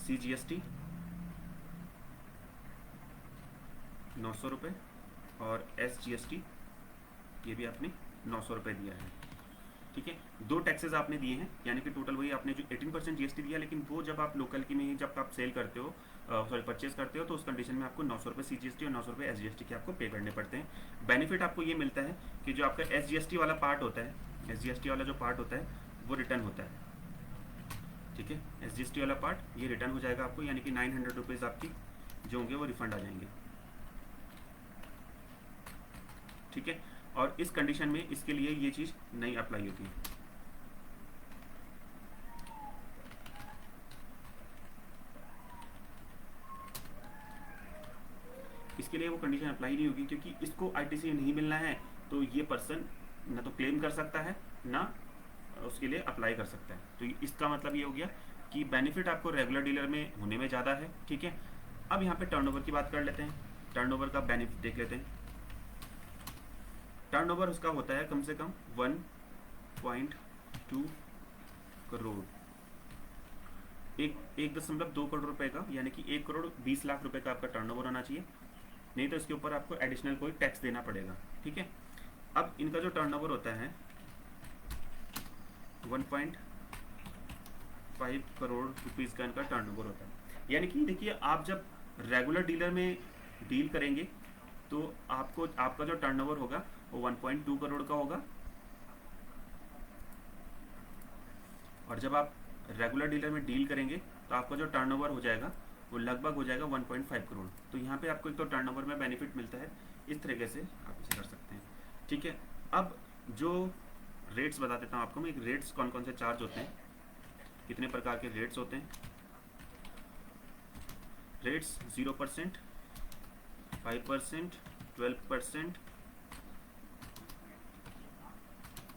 CGST 900 रुपये और SGST ये भी आपने 900 रुपये दिया है। ठीक है, 2 टैक्सेस आपने दिए हैं, यानी कि टोटल वही आपने जो 18% जीएसटी दिया, लेकिन वो जब आप लोकल की में ही जब आप सेल करते हो, सॉरी परचेज करते हो, तो उस कंडीशन में आपको 900 रुपये CGST और 900 रुपये SGST के आपको पे करने पड़ते हैं। बेनिफिट आपको ये मिलता है कि जो आपका SGST वाला पार्ट होता है, SGST वाला जो पार्ट होता है वो रिटर्न होता है। ठीक है, SGST वाला पार्ट ये रिटर्न हो जाएगा आपको, यानी कि 900 रुपीज़ आपकी जो होंगे वो रिफंड आ जाएंगे। ठीक है, और इस कंडीशन में इसके लिए ये चीज़ नहीं अप्लाई होती है। इसके लिए वो कंडीशन अप्लाई नहीं होगी क्योंकि इसको आईटीसी नहीं मिलना है, तो ये पर्सन ना तो क्लेम कर सकता है ना उसके लिए अप्लाई कर सकता है। तो इसका मतलब ये हो गया कि बेनिफिट आपको रेगुलर डीलर में होने में ज़्यादा है। ठीक है, अब यहाँ पे टर्नओवर की बात कर लेते हैं, टर्नओवर का बेनिफिट देख लेते हैं। टर्नओवर उसका होता है कम से कम 1.2 करोड़, 1.2 करोड़ रुपए का, यानी कि 1 करोड़ 20 लाख रुपए का आपका टर्नओवर होना चाहिए, नहीं तो इसके ऊपर आपको एडिशनल कोई टैक्स देना पड़ेगा। ठीक है, अब इनका जो टर्नओवर होता है 1.5 करोड़ रुपीज़ का इनका टर्नओवर होता है। यानी कि देखिए, आप जब रेगुलर डीलर में डील करेंगे तो आपको आपका जो टर्नओवर होगा वो 1.2 करोड़ का होगा, और जब आप रेगुलर डीलर में डील करेंगे तो आपका जो टर्नओवर हो जाएगा वो लगभग हो जाएगा 1.5 करोड़। तो यहाँ पे आपको एक तो टर्नओवर में बेनिफिट मिलता है, इस तरीके से आप इसे कर सकते हैं। ठीक है, अब जो रेट्स बता देता हूँ आपको मैं, रेट्स कौन कौन से चार्ज होते हैं, कितने प्रकार के रेट्स होते हैं। रेट्स 0%, 5%, 12%,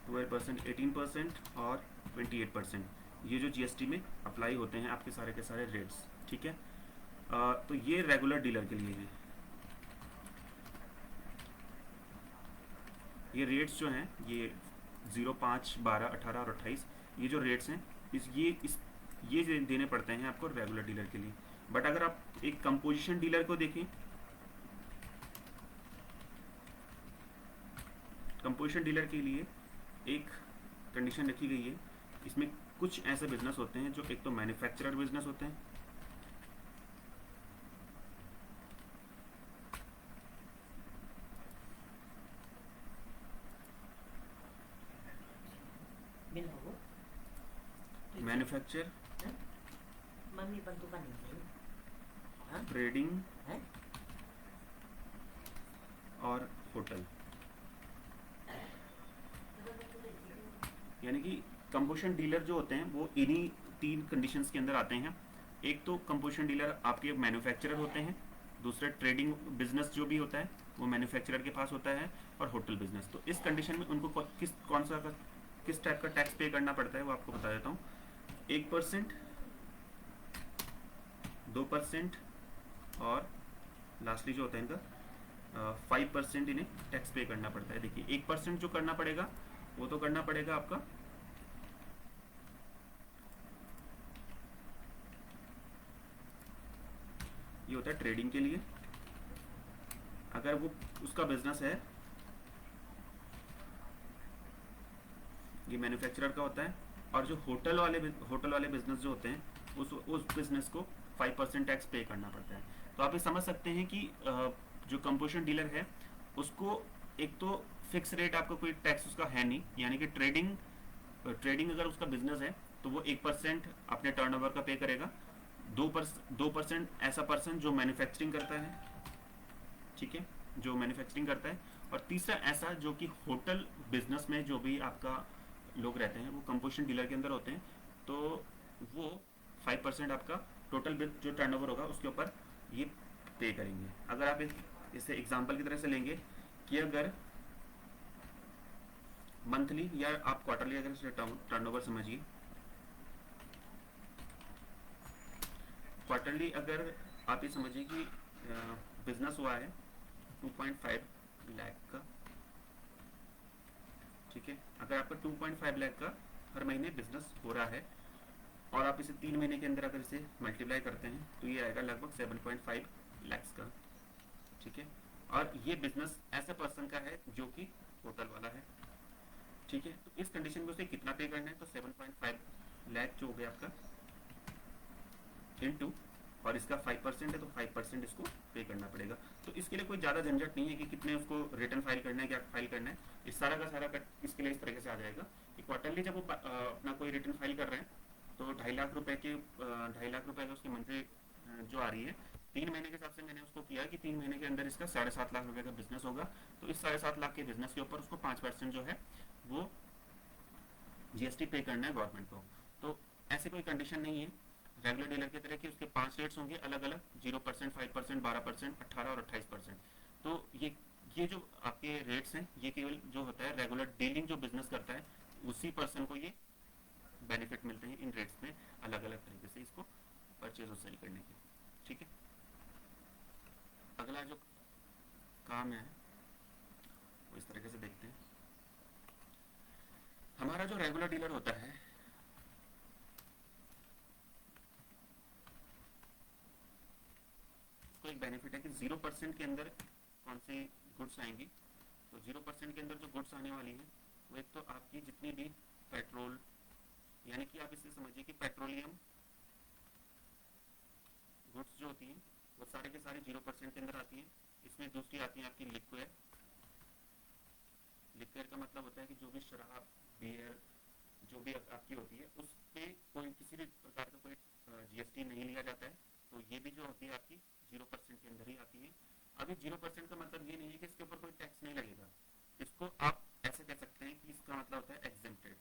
12%, 18% और 28%, ये जो जीएसटी में अप्लाई होते हैं आपके सारे के सारे रेट्स, ठीक है। तो ये रेगुलर डीलर के लिए है। ये रेट्स जो हैं ये 0, 5, 12, 18 और 28, ये जो रेट्स हैं ये देने पड़ते हैं आपको रेगुलर डीलर के लिए। बट अगर आप एक कंपोजिशन डीलर को देखें, कंपोजिशन डीलर के लिए एक कंडीशन रखी गई है। इसमें कुछ ऐसे बिजनेस होते हैं जो एक तो मैन्युफैक्चरर बिजनेस होते हैं, manufacture, Mami bantu kan ini? Hah? Trading Hah? और होटल। यानी कि कंपोजिशन डीलर जो होते हैं वो इन्हीं 3 कंडीशंस के अंदर आते हैं। एक तो कंपोजिशन डीलर आपके मैन्युफैक्चरर होते हैं, दूसरा ट्रेडिंग बिजनेस जो भी होता है वो मैन्युफैक्चरर के पास होता है, और होटल बिजनेस। तो इस कंडीशन में उनको किस टाइप का टैक्स पे करना पड़ता है वो आपको बता देता हूँ। 1%, 2% और लास्टली जो होता है इनका 5% इन्हें टैक्स पे करना पड़ता है। देखिए 1% जो करना पड़ेगा वो तो करना पड़ेगा आपका ये होता है ट्रेडिंग के लिए, अगर वो उसका बिजनेस है, ये मैन्युफैक्चरर का होता है। और जो होटल वाले बिजनेस जो होते हैं उस बिजनेस को 5% टैक्स पे करना पड़ता है। तो आप ये समझ सकते हैं कि जो कंपोजिशन डीलर है उसको एक तो फिक्स रेट, आपका कोई टैक्स उसका है नहीं, यानी कि ट्रेडिंग अगर उसका बिजनेस है तो वो 1% अपने टर्नओवर का पे करेगा। 2% ऐसा पर्सन जो मैन्युफैक्चरिंग करता है, ठीक है, जो मैन्युफैक्चरिंग करता है। और तीसरा ऐसा जो कि होटल बिजनेस में जो भी आपका लोग रहते हैं वो कंपोजिशन डीलर के अंदर होते हैं, तो वो 5% आपका टोटल जो टर्नओवर होगा उसके ऊपर ये पे करेंगे। अगर आप इसे एग्जांपल की तरह से लेंगे कि अगर मंथली या आप क्वार्टरली अगर इसे टर्नओवर समझिए, क्वार्टरली अगर आप ये समझिए कि बिजनेस हुआ है 2.5 लाख का, ठीक है। अगर आपका 2.5 लाख का हर महीने बिजनेस हो रहा है और आप इसे 3 महीने के अंदर अगर इसे मल्टीप्लाई करते हैं तो ये आएगा लगभग 7.5 लाख का, ठीक है। और ये बिजनेस ऐसे पर्सन का है जो कि होटल वाला है, ठीक है। तो इस कंडीशन में उसे कितना पे करना है, तो 7.5 लाख जो हो गया आपका इनटू, और इसका 5% है तो 5% इसको पे करना पड़ेगा। तो इसके लिए कोई ज़्यादा झंझट नहीं है कि कितने उसको रिटर्न फाइल करना है, क्या फाइल करना है। इस सारा का सारा इसके लिए इस तरीके से आ जाएगा कि क्वार्टरली जब वो अपना कोई रिटर्न फाइल कर रहे हैं तो 2.5 लाख रुपए की 2.5 लाख रुपए उसकी मंथली जो आ रही है, 3 महीने के हिसाब से मैंने उसको किया कि 3 महीने के अंदर इसका 7.5 लाख रुपए का बिजनेस होगा। तो इस 7.5 लाख के बिजनेस के ऊपर उसको 5% जो है वो जीएसटी पे करना है गवर्नमेंट को। तो ऐसे कोई कंडीशन नहीं है रेगुलर डीलर की तरह कि उसके 5 रेट्स होंगे अलग अलग, 0%, 5%, 12%, 18 और 28%। तो ये जो आपके रेट्स हैं ये केवल जो होता है रेगुलर डीलिंग जो बिजनेस करता है उसी पर्सन को ये बेनिफिट मिलते हैं इन रेट्स में अलग अलग तरीके से इसको परचेज और सेल करने के, ठीक है। अगला जो काम है वो इस तरीके से देखते हैं। हमारा जो रेगुलर डीलर होता है उसको एक बेनिफिट है कि 0% के अंदर कौन सी गुड्स आएंगी। तो 0% के अंदर जो गुड्स आने वाली हैं वो एक तो आपकी जितनी भी पेट्रोल, यानी कि आप इसे समझिए कि पेट्रोलियम गुड्स जो होती हैं वो सारे के सारे 0% के अंदर आती हैं। इसमें दूसरी आती है आपकी लिक्विड। लिक्विड का मतलब होता है कि जो भी शराब, बियर जो भी आपकी होती है उस पर कोई किसी भी प्रकार का कोई जीएसटी नहीं लिया जाता है। तो ये भी जो होती है आपकी 0% के अंदर ही आती है। अभी 0% का मतलब ये नहीं है कि इसके ऊपर कोई टैक्स नहीं लगेगा, इसको आप ऐसे कह सकते हैं कि इसका मतलब होता है एग्जेम्प्टेड।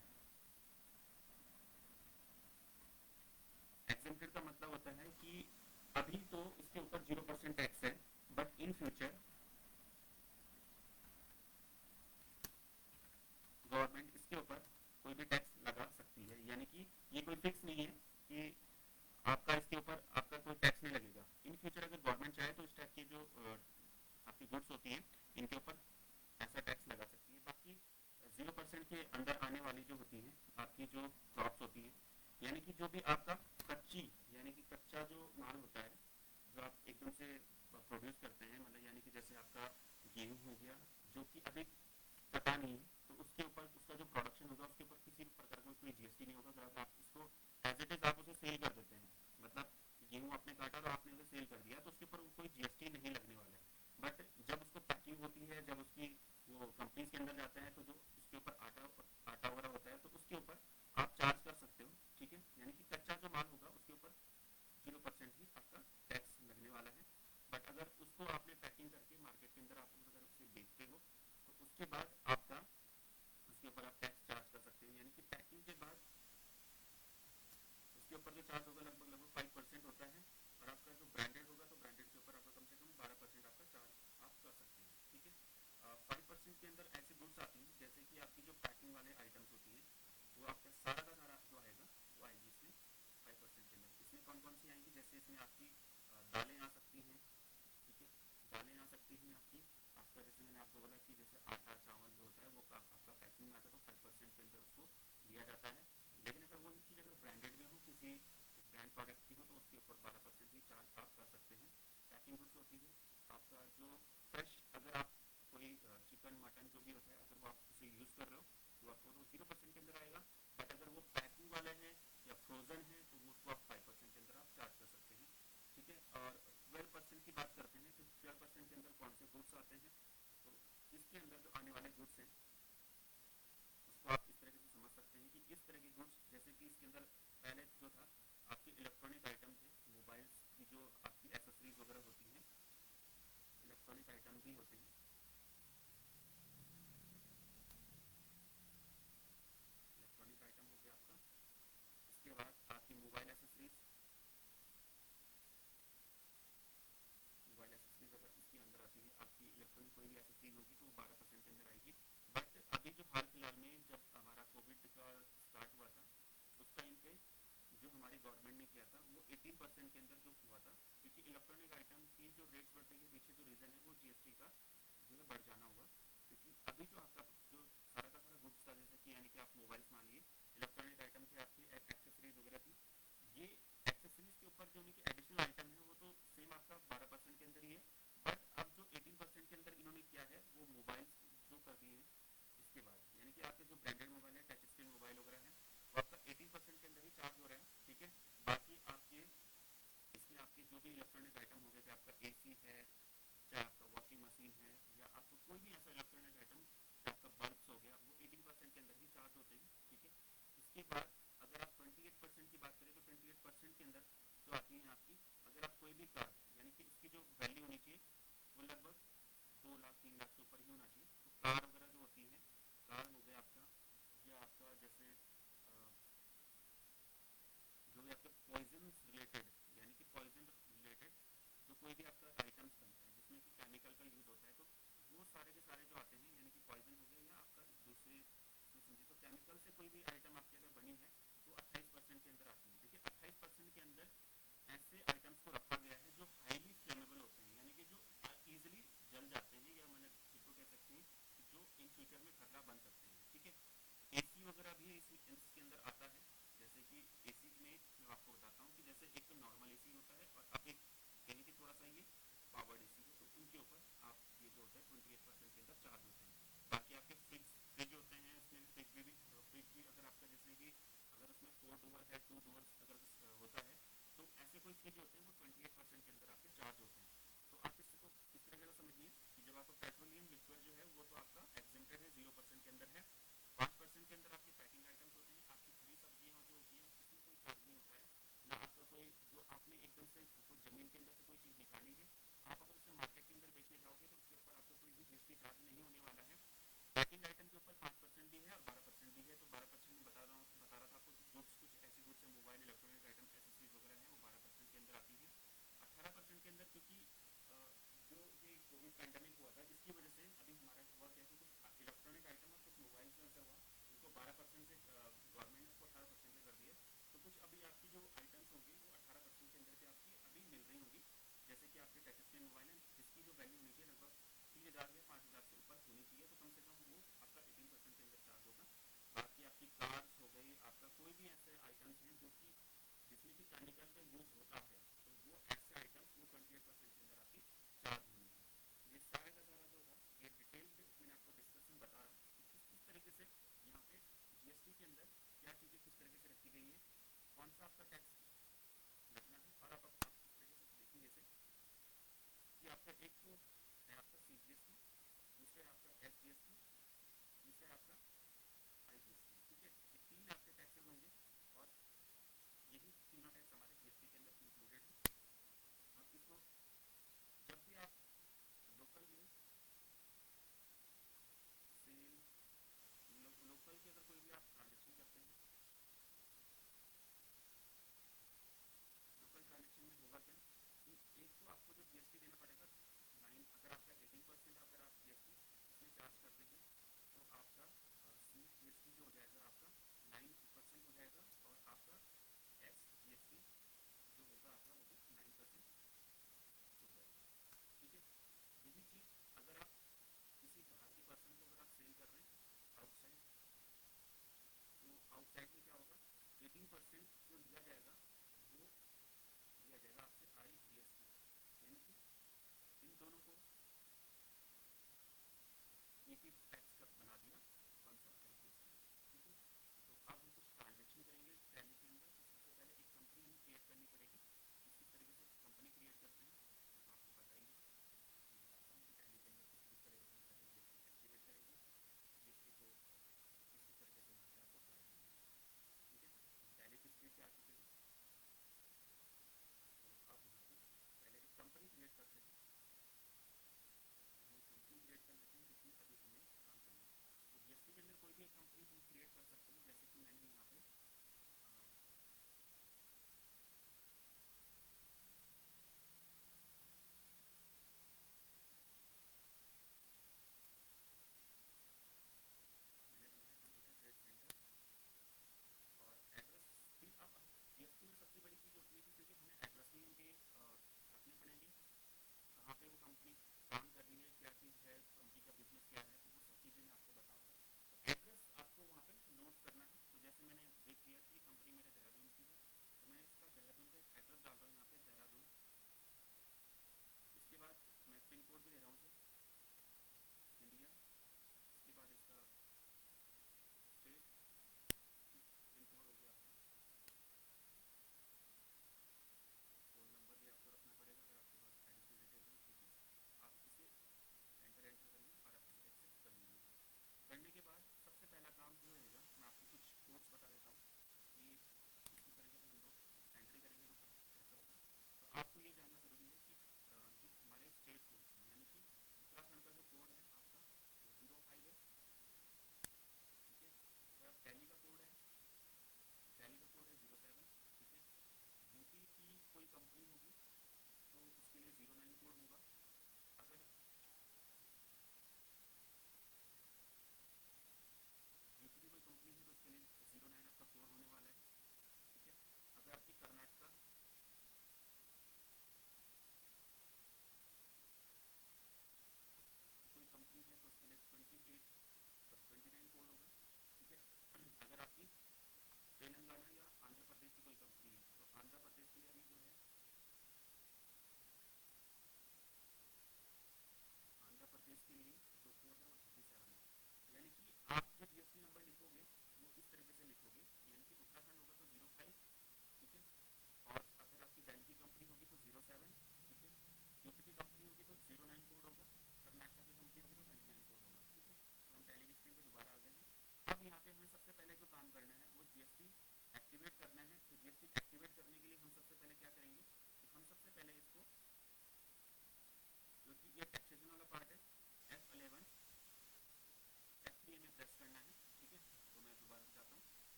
एग्जेम्प्टेड का मतलब होता है कि अभी तो इसके ऊपर 0% टैक्स है, बट इन फ्यूचर गवर्नमेंट इसके ऊपर कोई भी टैक्स लगा सकती है, यानी कि ये कोई फिक्स नहीं है कि आपका इसके ऊपर आपका कोई टैक्स नहीं लगेगा। इन फ्यूचर अगर गवर्नमेंट चाहे तो इस टाइप की जो आपकी गुड्स होती हैं इनके ऊपर ऐसा टैक्स लगा सकती है। बाकी 0% के अंदर आने वाली जो होती है आपकी जो क्रॉप्स होती है, यानी कि जो भी आपका कच्ची यानी कि कच्चा जो माल होता है जो आप एकदम से प्रोड्यूस करते हैं, मतलब यानी कि जैसे आपका गेहूँ हो गया जो कि अभी कटा नहीं है, तो उसके ऊपर उसका जो प्रोडक्शन होगा उसके ऊपर किसी भी प्रकार का कोई जीएसटी नहीं होगा। अगर आप उसको एज इट इज आप उसे सेल कर देते हैं, मतलब गेहूँ आपने काटा तो आपने उसे सेल कर दिया तो उसके ऊपर कोई जीएसटी नहीं लगने वाला है। बट जब उसको पैकिंग होती है, जब उसकी वो कंपनीज के अंदर जाता है, तो जो उसके ऊपर आटा आटा वगैरह होता है तो उसके ऊपर आप चार्ज कर सकते हो, ठीक है। यानी कि कच्चा जो माल होगा उसके ऊपर 0% ही आपका टैक्स लगने वाला है। बट अगर उसको आपने पैकिंग करके मार्केट के अंदर आप अगर उसे बेचते हो तो उसके बाद आपका उसके ऊपर आप टैक्स चार्ज कर सकते हो। यानी कि पैकिंग के बाद उसके ऊपर जो चार्ज होगा लगभग लगभग 5% होता है, और आपका जो ब्रांडेड होगा तो ब्रांडेड के ऊपर आपका कम से कम 12% आपका चार्ज आप कर सकते हैं, ठीक है। 5% के अंदर ऐसी गुड्स आती हैं जैसे कि आपकी जो पैकिंग वाले आइटम्स होती हैं वो आपका सारा का सारा जो आएगा वो आएगी इसमें 5% के अंदर। इसमें कौन कौन सी आएंगी, जैसे इसमें आपकी दालें आ सकती हैं, ठीक है। दालें आ सकती हैं आपकी, आपका जैसे मैंने आपको बोला कि जैसे आटा चावल जो होता है वो आपका पैकिंग में आता है तो 5% के अंदर उसको दिया जाता है। लेकिन अगर वो चीज़ अगर ब्रांडेड में हो, किसी ब्रांड प्रोडक्ट की हो, तो उसके ऊपर 12% ही चार्ज आप कर सकते हैं। पैकिंग गुड्स होती है आपका जो फ्रेश, अगर आप कोई चिकन मटन जो भी होता है अगर वो आप उसे यूज़ कर रहे हो तो आपको वो 0% के अंदर आएगा। बट अगर वो पैकिंग वाले हैं या फ्रोजन है तो वो उसको आप 5% के अंदर आप चार्ज कर सकते हैं, ठीक है। और 12% की बात करते हैं कि 12% के अंदर कौन से गुड्स आते हैं, तो इसके अंदर जो आने वाले गुड्स हैं उसको आप इस तरीके से समझ सकते हैं कि इस तरह के गुड्स जैसे कि इसके अंदर पहले जो था आपके इलेक्ट्रॉनिक आइटम थे, मोबाइल्स की जो आपकी एसेसरीज वगैरह होती हैं, इलेक्ट्रॉनिक आइटम भी होते हैं, इलेक्ट्रॉनिक आइटम हो गया आपका। इसके बाद आपकी मोबाइल एसेसरीज, मोबाइल एसेसरीज अगर इसके अंदर आती है, आपकी इलेक्ट्रॉनिक कोई भी एसेसरीज होगी तो वो 12% के अंदर आएगी। बट अभी जो हाल फिलहाल में जब हमारा कोविड का स्टार्ट हुआ था उस टाइम पे जो हमारी गवर्नमेंट ने किया था वो 18% के अंदर जो हुआ था, क्योंकि इलेक्ट्रॉनिक आइटम की जो रेट्स बढ़ने के पीछे जो रीज़न है वो जीएसटी का जो है बढ़ जाना हुआ। क्योंकि अभी जो आपका जो सारा का सारा गुड्स था, जैसे कि यानी कि आप मोबाइल्स मान लिए, इलेक्ट्रॉनिक आइटम थे, आपकी एक्सेसरीज वगैरह थी, ये एक्सेसरीज के ऊपर जो उनकी एडिशनल आइटम है वो तो सेम आपका 12% के अंदर ही है। बट अब जो 18% के अंदर इन्होंने किया है वो मोबाइल जो कर दिए हैं इसके बाद, यानी कि आपके जो ब्रांडेड मोबाइल है, टच स्क्रीन मोबाइल वगैरह है, वो आपका 18% के अंदर ही चार्ज हो रहा है, ठीक है। बाकी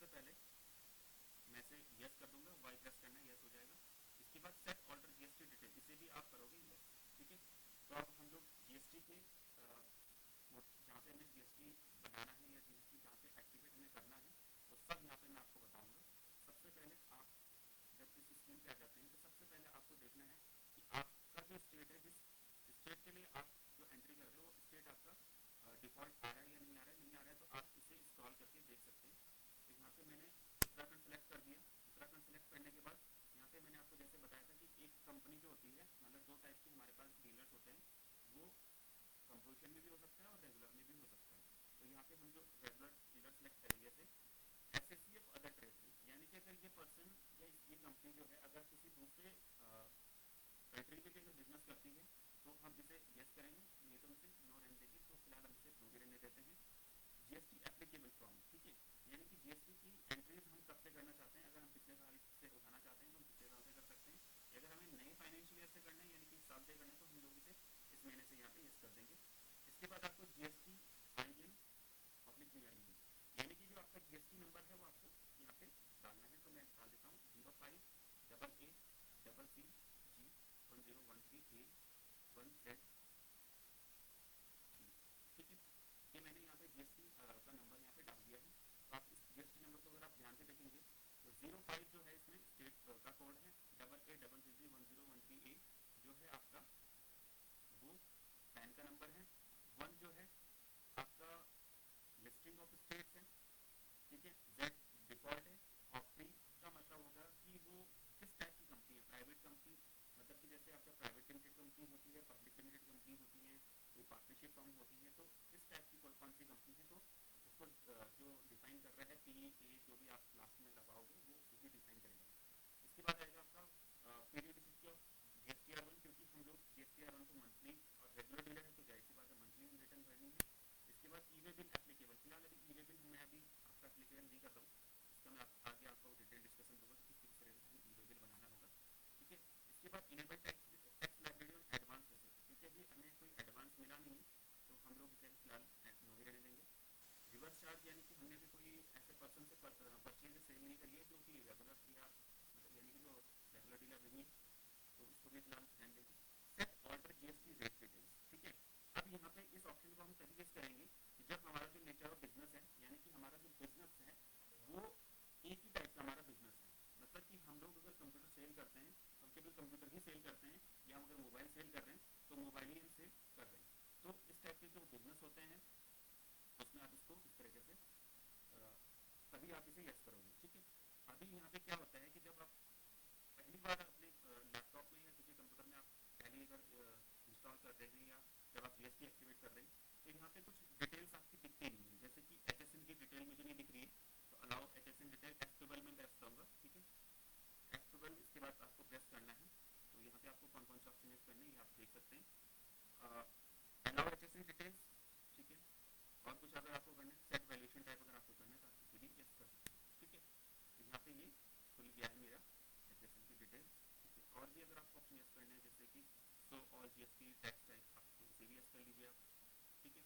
सबसे पहले मैं से यस कर दूंगा, वाई प्रेस करना है, यस हो जाएगा। इसके बाद सेट ऑल्टर जीएसटी डिटेल, इसे भी आप करोगे यस। ठीक है, तो अब हम लोग जीएसटी के जहाँ पे हमें जीएसटी बनाना है या जीएसटी जहाँ पे एक्टिवेट हमें करना है वो सब यहाँ पे मैं आपको बताऊंगा। सबसे पहले आप जब इस स्क्रीन पे आ जाते हैं तो सबसे पहले आपको देखना है कि आपका जो स्टेट है, जिस स्टेट के लिए आप जो एंट्री कर रहे हो वो स्टेट आपका डिफॉल्ट आ रहा है या नहीं आ रहा है। नहीं आ रहा है तो आप इसे स्क्रॉल करके देख सकते हैं। तो यहाँ पे मैंने उत्तराखंड सेलेक्ट कर दिया। उत्तराखंड सेलेक्ट करने के बाद यहाँ पे मैंने आपको जैसे बताया था कि एक कंपनी जो होती है, मतलब दो टाइप के हमारे पास डीलर्स होते हैं, वो कंपोजिशन में भी हो सकता है और रेगुलर में भी हो सकता है। तो यहाँ पे हम जो रेगुलर डीलर सेलेक्ट करेंगे जैसे एसएससी ऑफ अदर टेरिटरी, यानी कि अगर ये पर्सन या ये कंपनी जो है अगर किसी दूसरे कंट्री में भी अगर बिजनेस करती है तो हम इसे यस करेंगे, नहीं तो हमसे नो रहने देंगे। तो फिलहाल हम इसे नो भी रहने देते हैं। जीएसटी एप्लीकेबल फ्रॉम, ठीक है, यानी कि जीएसटी की एंट्रीज हम कब से करना चाहते हैं। अगर हम पिछले साल से उठाना चाहते हैं तो हम पिछले साल से कर सकते हैं। अगर हमें नए फाइनेंशियल ईयर से करना है यानी कि इस साल से करना है तो हम लोग इसे इस महीने से यहाँ पे यस कर देंगे। इसके बाद आपको जीएसटी आईएन पब्लिक निकालेंगे, यानी कि जो आपका जीएसटी नंबर है वो आपको यहाँ पे डालना है। तो मैं डाल देता हूँ 05AA CC G1013A1Z। ठीक है, ये मैंने यहाँ पे जीएसटी का नंबर यहाँ पे डाल दिया है। तो आप इस जीएसटी नंबर को अगर आप ध्यान से देखेंगे तो 05 जो है इसमें स्टेट का कोड है, AA CC1013A जो है आपका वो पैन का नंबर है। 1 जो है आपका लिस्टिंग ऑफ स्टेट्स है। ठीक है, जेड डिफॉल्ट है। और प्री का मतलब होगा कि वो किस टाइप की कंपनी है, प्राइवेट कंपनी, मतलब कि जैसे आपका प्राइवेट लिमिटेड कंपनी होती है, पब्लिक लिमिटेड कंपनी होती है, कोई पार्टनरशिप फर्म होती है, तो इस टाइप की कौन सी कंपनी है तो उसको जो डिफाइन कर रहा है पी ए जो भी आप लास्ट में लगाओगे वो यही डिफाइन करेगा। इसके बाद आएगा आपका periodicity of GST R one, क्योंकि हम लोग जीएसटी आर वन को मंथली और रेगुलर डीलर है तो जाहिर सी बात है मंथली में रिटर्न भरनी है। इसके बाद ई वे बिल एप्लीकेबल, फिलहाल अभी ई वे बिल मैं अभी आपका एप्लीकेबल नहीं कर रहा हूँ, इसका मैं आगे आपको डिटेल डिस्कशन दूंगा कि किस तरह से हमें ई वे बिल बनाना होगा। ठीक है, इसके बाद enable tax liability on advance basis, क्योंकि अभी हमें कोई एडवांस मिला नहीं है तो हम लोग इसे फिलहाल नो ही रहने देंगे। रिवर्स चार्ज, यानी कि हमने भी कोई ऐसे पर्सन से परचेज सेल नहीं करी है जो कि रेगुलर या मतलब यानी कि जो रेगुलर डीलर नहीं है, तो उसको भी फिलहाल ध्यान देंगे। Set alter GST rate details, ठीक है, अब यहाँ पे इस ऑप्शन को हम तभी यूज करेंगे कि जब हमारा जो नेचर ऑफ बिजनेस है, यानी कि हमारा जो बिजनेस है वो एक ही टाइप का हमारा बिजनेस है। मतलब कि हम लोग अगर कंप्यूटर सेल करते हैं तो हम केवल कंप्यूटर ही सेल करते हैं, या हम अगर मोबाइल सेल कर रहे हैं तो मोबाइल ही हम सेल कर रहे हैं। तो इस टाइप के जो बिजनेस होते हैं उसमें आप इसको इस तरीके से तभी आप इसे यस करोगे। ठीक है, अभी यहाँ पे क्या होता है कि जब आप पहली बार अपने लैपटॉप में या किसी कंप्यूटर में आप टैली अगर इंस्टॉल कर रहे हैं या जब आप जीएसटी एक्टिवेट कर रहे हैं तो यहाँ पे कुछ डिटेल्स आपकी दिखती नहीं है, जैसे कि एचएसएन की डिटेल मुझे नहीं दिख रही है। तो अलाउ एचएसएन डिटेल F12 में प्रेस करूँगा। ठीक है, F12 इसके बाद आपको प्रेस करना है। तो यहाँ पे आपको कौन कौन से ऑप्शन यूज करने हैं ये आप देख सकते हैं। अलाउ एचएसएन डिटेल्स, ठीक है, और कुछ अगर आपको करना है सेट वैल्यूएशन टाइप अगर आपको करना है तो आप इसे भी यस कर सकते हैं। ठीक है, तो यहाँ पे ये खुल गया है मेरा एचएसएन की डिटेल। ठीक है, और भी अगर आपको ऑप्शन यस करना है जैसे कि so all GST tax type, आपको इसे भी यस कर लीजिए आप। ठीक है,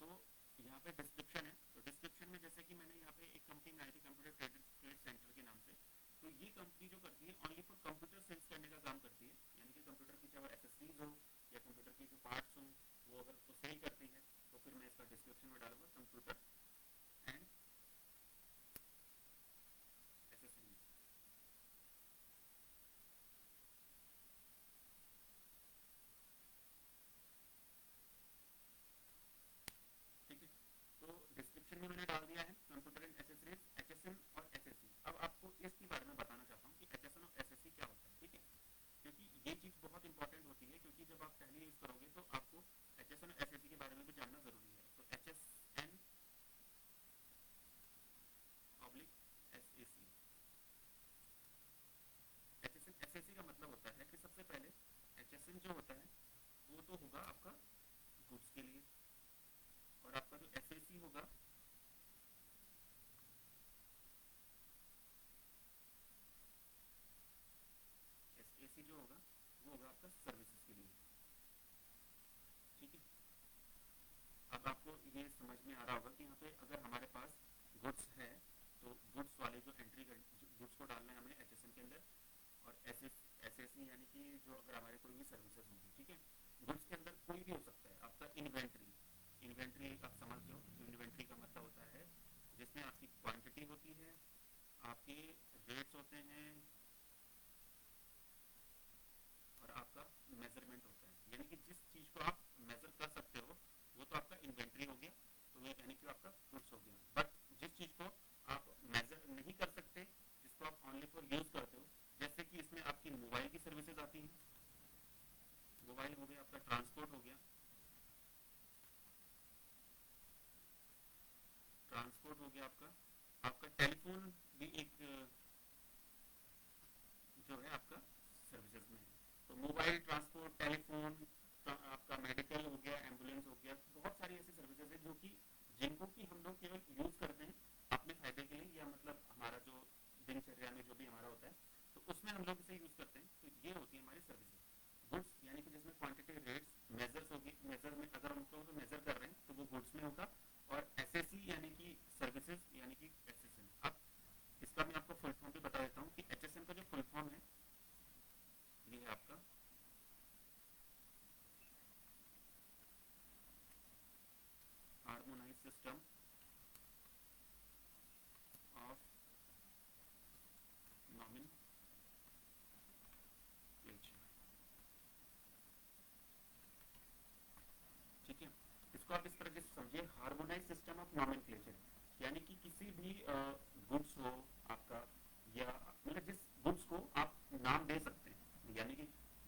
तो यहाँ पे डिस्क्रिप्शन है, तो डिस्क्रिप्शन में जैसे कि मैंने यहाँ पे एक कंपनी में आई थी कंप्यूटर ट्रेड सेंटर के नाम से, तो ये कंपनी जो करती है ओनली फॉर कंप्यूटर सेल्स करने का काम करती है, यानी कि कंप्यूटर की चाहे एसेसरीज हो या कंप्यूटर के जो पार्ट्स हो वो अगर उसको सेल करती है तो फिर मैं इसका डिस्क्रिप्शन में डालूंगा कंप्यूटर एंड एसेसरीज। ठीक है, तो डिस्क्रिप्शन में मैंने डाल दिया है कंप्यूटर एंड एसेसरीज, एचएसएन और एसएससी। अब आपको इसके बारे में बताना चाहता हूँ कि एचएसएन और एसएससी क्या होता है। ठीक है, क्योंकि ये चीज बहुत इंपॉर्टेंट होती है, क्योंकि जब आप टैली यूज करोगे तो आपको एचएसएन और एसएससी के बारे में भी जानना जरूरी है। तो HSN oblique SSC, HSN SSC का मतलब होता है कि सबसे पहले एचएसएन जो होता है वो तो होगा आपका गुड्स के लिए, और आपका जो एसएसी होगा एसएसी जो होगा वो होगा आपका सर्विसेज के लिए। ठीक है, अब आपको ये समझ में आ रहा होगा कि यहाँ पे अगर हमारे पास गुड्स है आपके रेट्स होते हैं और आपका मेजरमेंट होता है, यानी कि जिस चीज़ को आप मेजर कर सकते हो वो तो आपका इन्वेंट्री हो गया, तो ये यानी कि आपका गुड्स हो गया। बट जिस चीज़ को आप मेजर नहीं कर सकते, जिसको आप ऑनली फॉर यूज़ करते हो, जैसे कि इसमें आपकी मोबाइल की सर्विसेज आती हैं, मोबाइल हो गया आपका, ट्रांसपोर्ट हो गया, ट्रांसपोर्ट हो गया आपका, आपका टेलीफोन भी एक जो है आपका सर्विसेज में है। तो मोबाइल, ट्रांसपोर्ट, टेलीफोन, आपका मेडिकल हो गया, एम्बुलेंस हो गया, बहुत सारी ऐसी सर्विसेज है जो कि जिनको कि हम लोग केवल यूज करते हैं अपने फायदे के लिए, या मतलब हमारा जो दिनचर्या में जो भी हमारा होता है तो उसमें हम लोग इसे यूज करते हैं, तो ये होती है हमारी सर्विसेज। गुड्स यानी कि जिसमें क्वांटिटी, रेट्स, मेजर्स होगी, मेजर में अगर हम उसको मेजर कर रहे हैं तो वो गुड्स में होगा। और एसएससी यानी कि सर्विसेज यानी कि एचएसएन। अब इसका मैं आपको फुल फॉर्म भी बता देता हूँ कि एचएसएन का जो फुल फॉर्म है ये है आपका हार्मोनाइज सिस्टम ऑफ नॉमेनक्लेचर। ठीक है, इसको आप इस तरह से समझिए, हार्मोनाइज सिस्टम ऑफ नॉमेनक्लेचर, यानी कि किसी भी गुड्स हो आपका, या मतलब जिस गुड्स को आप नाम दे सकते हैं, यानी कि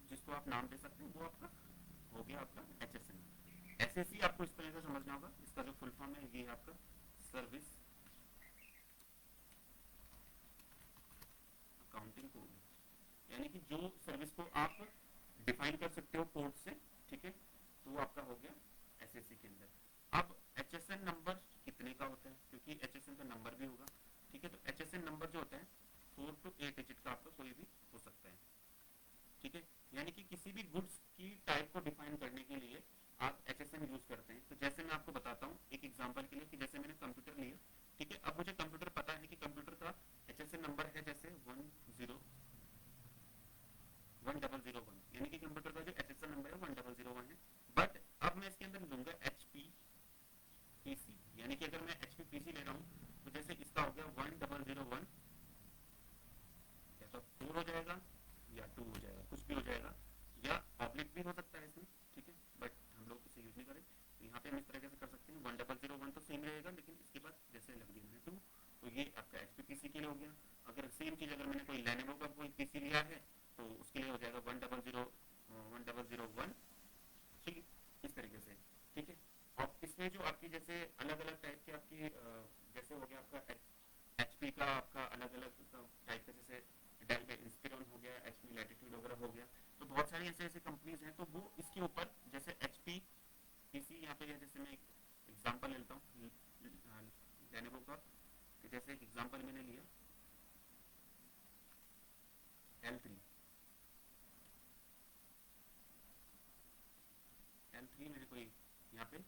जिसको आप नाम दे सकते हैं वो आपका हो गया आपका एचएसएन। एसएससी आपको इस तरह से समझना होगा, इसका जो फुल फॉर्म है ये आपका सर्विस अकाउंटिंग कोड, यानी कि जो सर्विस को आप डिफाइन कर सकते हो कोड से, ठीक है, तो वो आपका हो गया एसएससी के अंदर। अब एचएसएन नंबर कितने का होता है, क्योंकि एचएसएन का नंबर भी होगा, ठीक है, तो एचएसएन नंबर जो होता है 4 to 8 डिजिट का आपका कोई भी हो सकता है, ठीक है, यानी कि किसी भी गुड्स की टाइप को डिफाइन करने के लिए आप एचएसएन यूज करते हैं। तो जैसे मैं आपको बताता हूँ एक एग्जांपल के लिए, कि जैसे मैंने कंप्यूटर लिया, ठीक है, अब मुझे कंप्यूटर पता है कि कंप्यूटर का एचएसएन नंबर है जैसे 101001, यानी कि कंप्यूटर का जो एचएसएन नंबर है 1001 है। बट अब मैं इसके अंदर लूंगा एचपी पीसी, यानी कि अगर मैं एचपी पीसी ले रहा हूँ तो जैसे इसका हो गया 1001, या तो 4 हो जाएगा या 2 हो जाएगा, कुछ भी हो जाएगा, या ऑब्लिक भी हो सकता है इसमें, ठीक है, बट हम लोग इसे यूज नहीं करें, तो यहाँ पे हम इस तरीके से कर सकते हैं 1001 तो सेम रहेगा, लेकिन इसके बाद जैसे लग दिया मैंने 2, तो ये आपका एचपी पीसी के लिए हो गया। अगर सेम चीज अगर मैंने कोई लेनोवो का कोई पीसी लिया है तो उसके लिए हो जाएगा 1001, ठीक है, इस तरीके से, ठीक है। और इसमें जो आपकी जैसे अलग अलग टाइप की आपकी जैसे हो गया आपका एचपी का आपका अलग अलग टाइप का, जैसे डेल में इंस्पिरॉन हो गया, एचपी लैटिट्यूड वगैरह हो गया, तो बहुत सारी ऐसे ऐसे कंपनीज हैं, तो वो इसके ऊपर जैसे एचपी पीसी यहाँ पे, जैसे मैं एक एग्जांपल लेता हूँ लेनोवो का, तो जैसे एक एग्जांपल मैंने लिया L3, L3 मैंने कोई यहाँ पे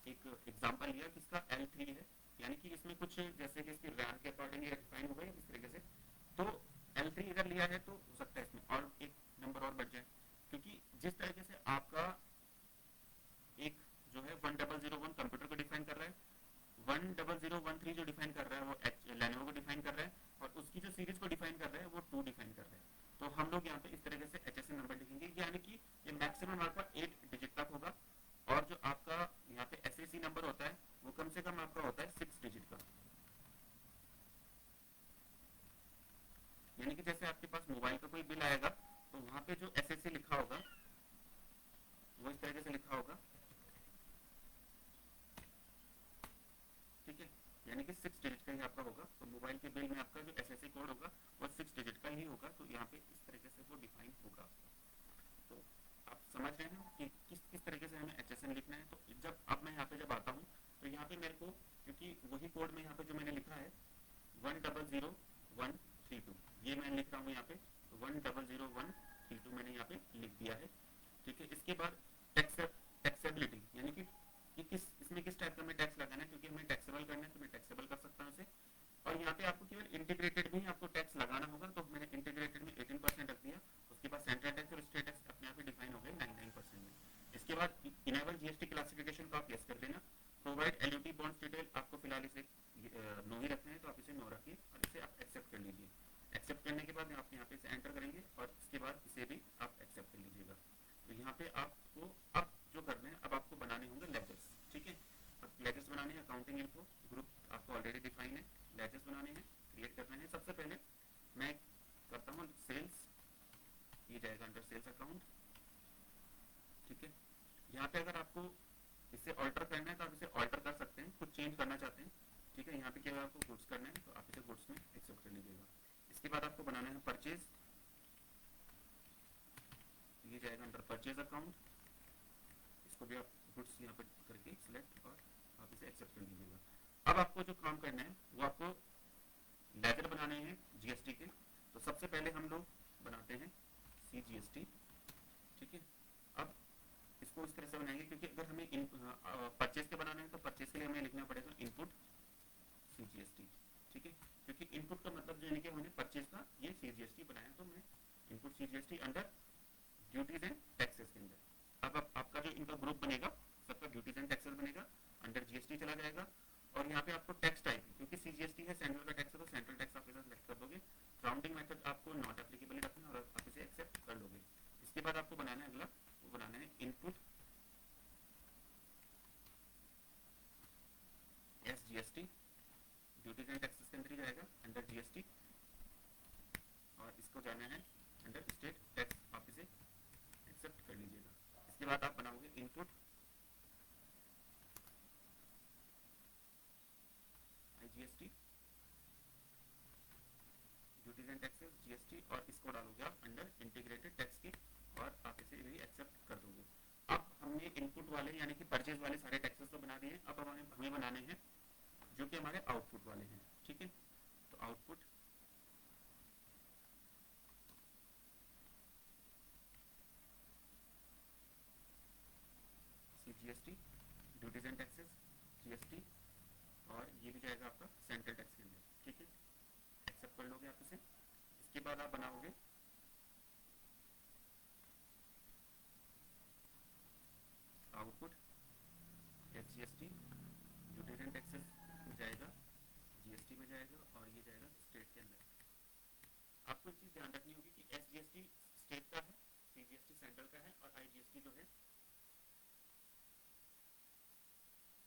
एक एग्जांपल लिया किसका L3 है, यानी कि इसमें कुछ जैसे कि इसकी रैम के अकॉर्डिंग ये डिफाइन होगा या किस तरीके से, तो L3 अगर लिया है तो हो सकता है इसमें और एक नंबर और बढ़ जाए, क्योंकि जिस तरीके से आपका एक जो है 1001 कंप्यूटर को डिफाइन कर रहा है, 1013 जो डिफाइन कर रहा है वो लेनोवो को डिफाइन कर रहा है, और उसकी जो सीरीज को डिफाइन कर रहा है वो 2 डिफाइन कर रहा है, तो हम लोग यहाँ पे इस तरीके से एचएसएन नंबर लिखेंगे, यानी कि ये मैक्सिमम आपका 8 डिजिट तक होगा, और जो आपका यहाँ पे एसएससी नंबर होता है वो कम से कम आपका होता है 6 डिजिट का, यानी कि जैसे आपके पास मोबाइल का कोई बिल आएगा तो वहां पे जो एसएससी लिखा होगा वो इस तरीके से लिखा होगा, ठीक है, यानी कि 6 डिजिट का ही आपका होगा, तो मोबाइल के बिल में आपका जो एसएससी कोड होगा वो 6 डिजिट का ही होगा, तो यहाँ पे इस तरीके से वो डिफाइन होगा आपका। तो आप समझ रहे हैं कि किस किस तरीके से हमें एचएसएन लिखना है। तो जब अब मैं यहाँ पे जब आता हूँ तो यहाँ पे मेरे को, क्योंकि वही कोड में यहाँ पे जो मैंने लिखा है 100132, ये मैं लिख रहा हूँ यहाँ पे, तो 100132 मैंने यहाँ पे लिख दिया है, ठीक है। इसके बाद टैक्सेबिलिटी, यानी कि किस इसमें किस टाइप का मैं टैक्स लगाना है, क्योंकि हमें टैक्सेबल करना है तो मैं टैक्सेबल कर सकता हूँ इसे, और यहाँ पे आपको केवल इंटीग्रेटेड में ही आपको टैक्स लगाना होगा, तो मैंने इंटीग्रेटेड में 18% रख दिया। उसके बाद सेंट्रल टैक्स और स्टेट टैक्स अपने आप ही डिफाइन हो गए 99% में। इसके बाद इनेबल जीएसटी क्लासिफिकेशन को आप यस कर देना, प्रोवाइड एलयूटी बॉन्ड्स डिटेल, आपको फिलहाल इसे नो ही रखना है तो आप इसे नो रखिए और इसे आप एक्सेप्ट कर लीजिए। एक्सेप्ट करने के बाद आप यहाँ पे इसे एंटर करेंगे और इसके बाद इसे भी आप एक्सेप्ट कर लीजिएगा। तो यहाँ पे आपको अब जो करना है, अब आपको बनाने होंगे लेजर्स, ठीक है। अब लेजर्स बनाने हैं, अकाउंटिंग इन्फो ग्रुप आपको ऑलरेडी डिफाइन है, लेजर्स बनाने हैं, क्रिएट करना है। सबसे पहले मैं करता हूँ सेल्स, ये जाएगा अंडर सेल्स अकाउंट, ठीक है। यहाँ पे अगर आपको इसे ऑल्टर करना है तो आप इसे ऑल्टर कर सकते हैं, कुछ चेंज करना चाहते हैं, ठीक है। यहाँ पे केवल आपको गुड्स करना है तो आप इसे गुड्स में एक्सेप्ट कर लीजिएगा। इसके बाद आपको बनाना है परचेज, ये जाएगा अंडर परचेज अकाउंट, इसको भी आप गुड्स यहाँ पर करके सिलेक्ट और आप इसे एक्सेप्ट कर लीजिएगा। अब आपको जो काम करना है वो आपको लेजर बनाने हैं जीएसटी के। तो सबसे पहले हम लोग बनाते हैं CGST, ठीक है। अब इसको इस तरह से बनाएंगे क्योंकि अगर हमें परचेज के बनाना है तो परचेज के लिए हमें लिखना पड़ेगा इनपुट CGST, ठीक है। क्योंकि इनपुट का मतलब जो है कि हमने परचेज का ये CGST बनाया, तो मैं input CGST under duties and taxes के अंदर। अब आपका जो इनका ग्रुप बनेगा सबका ड्यूटीज एंड टैक्सेस बनेगा, अंडर जीएसटी चला जाएगा। और यहाँ पे आपको टैक्स टाइप, क्योंकि CGST है सेंट्रल का टैक्स है तो सेंट्रल टैक्स आप इधर सेलेक्ट कर दोगे। राउंडिंग मेथड आपको नॉट एप्लीकेबल रखना है और आप इसे एक्सेप्ट कर लोगे। इसके बाद आपको बनाना है अगला, वो बनाना है input SGST, duties and taxes के अंदर ही जाएगा अंडर GST, और इसको जाना है अंडर स्टेट टैक्स, आप इसे एक्सेप्ट कर लीजिएगा। इसके बाद आप बनाओगे input IGST, duties and taxes GST, और इसको डालोगे आप अंडर इंटीग्रेटेड टैक्स की और आप इसे भी एक्सेप्ट कर दोगे। अब हमने इनपुट वाले यानी कि परचेज वाले सारे टैक्सेस तो बना दिए हैं। अब हमें बनाने हैं जो कि हमारे आउटपुट वाले हैं, ठीक है। तो output CGST, duties and taxes GST, और ये भी जाएगा आपका सेंट्रल टैक्स के अंदर, ठीक है। एक्सेप्ट कर लोगे आप इसे। इसके बाद आप बनाओगे output SGST, duties and taxes में जाएगा, GST में जाएगा, और ये जाएगा स्टेट के अंदर। आपको एक चीज ध्यान रखनी होगी कि SGST स्टेट का है, CGST सेंट्रल का है, और IGST जो है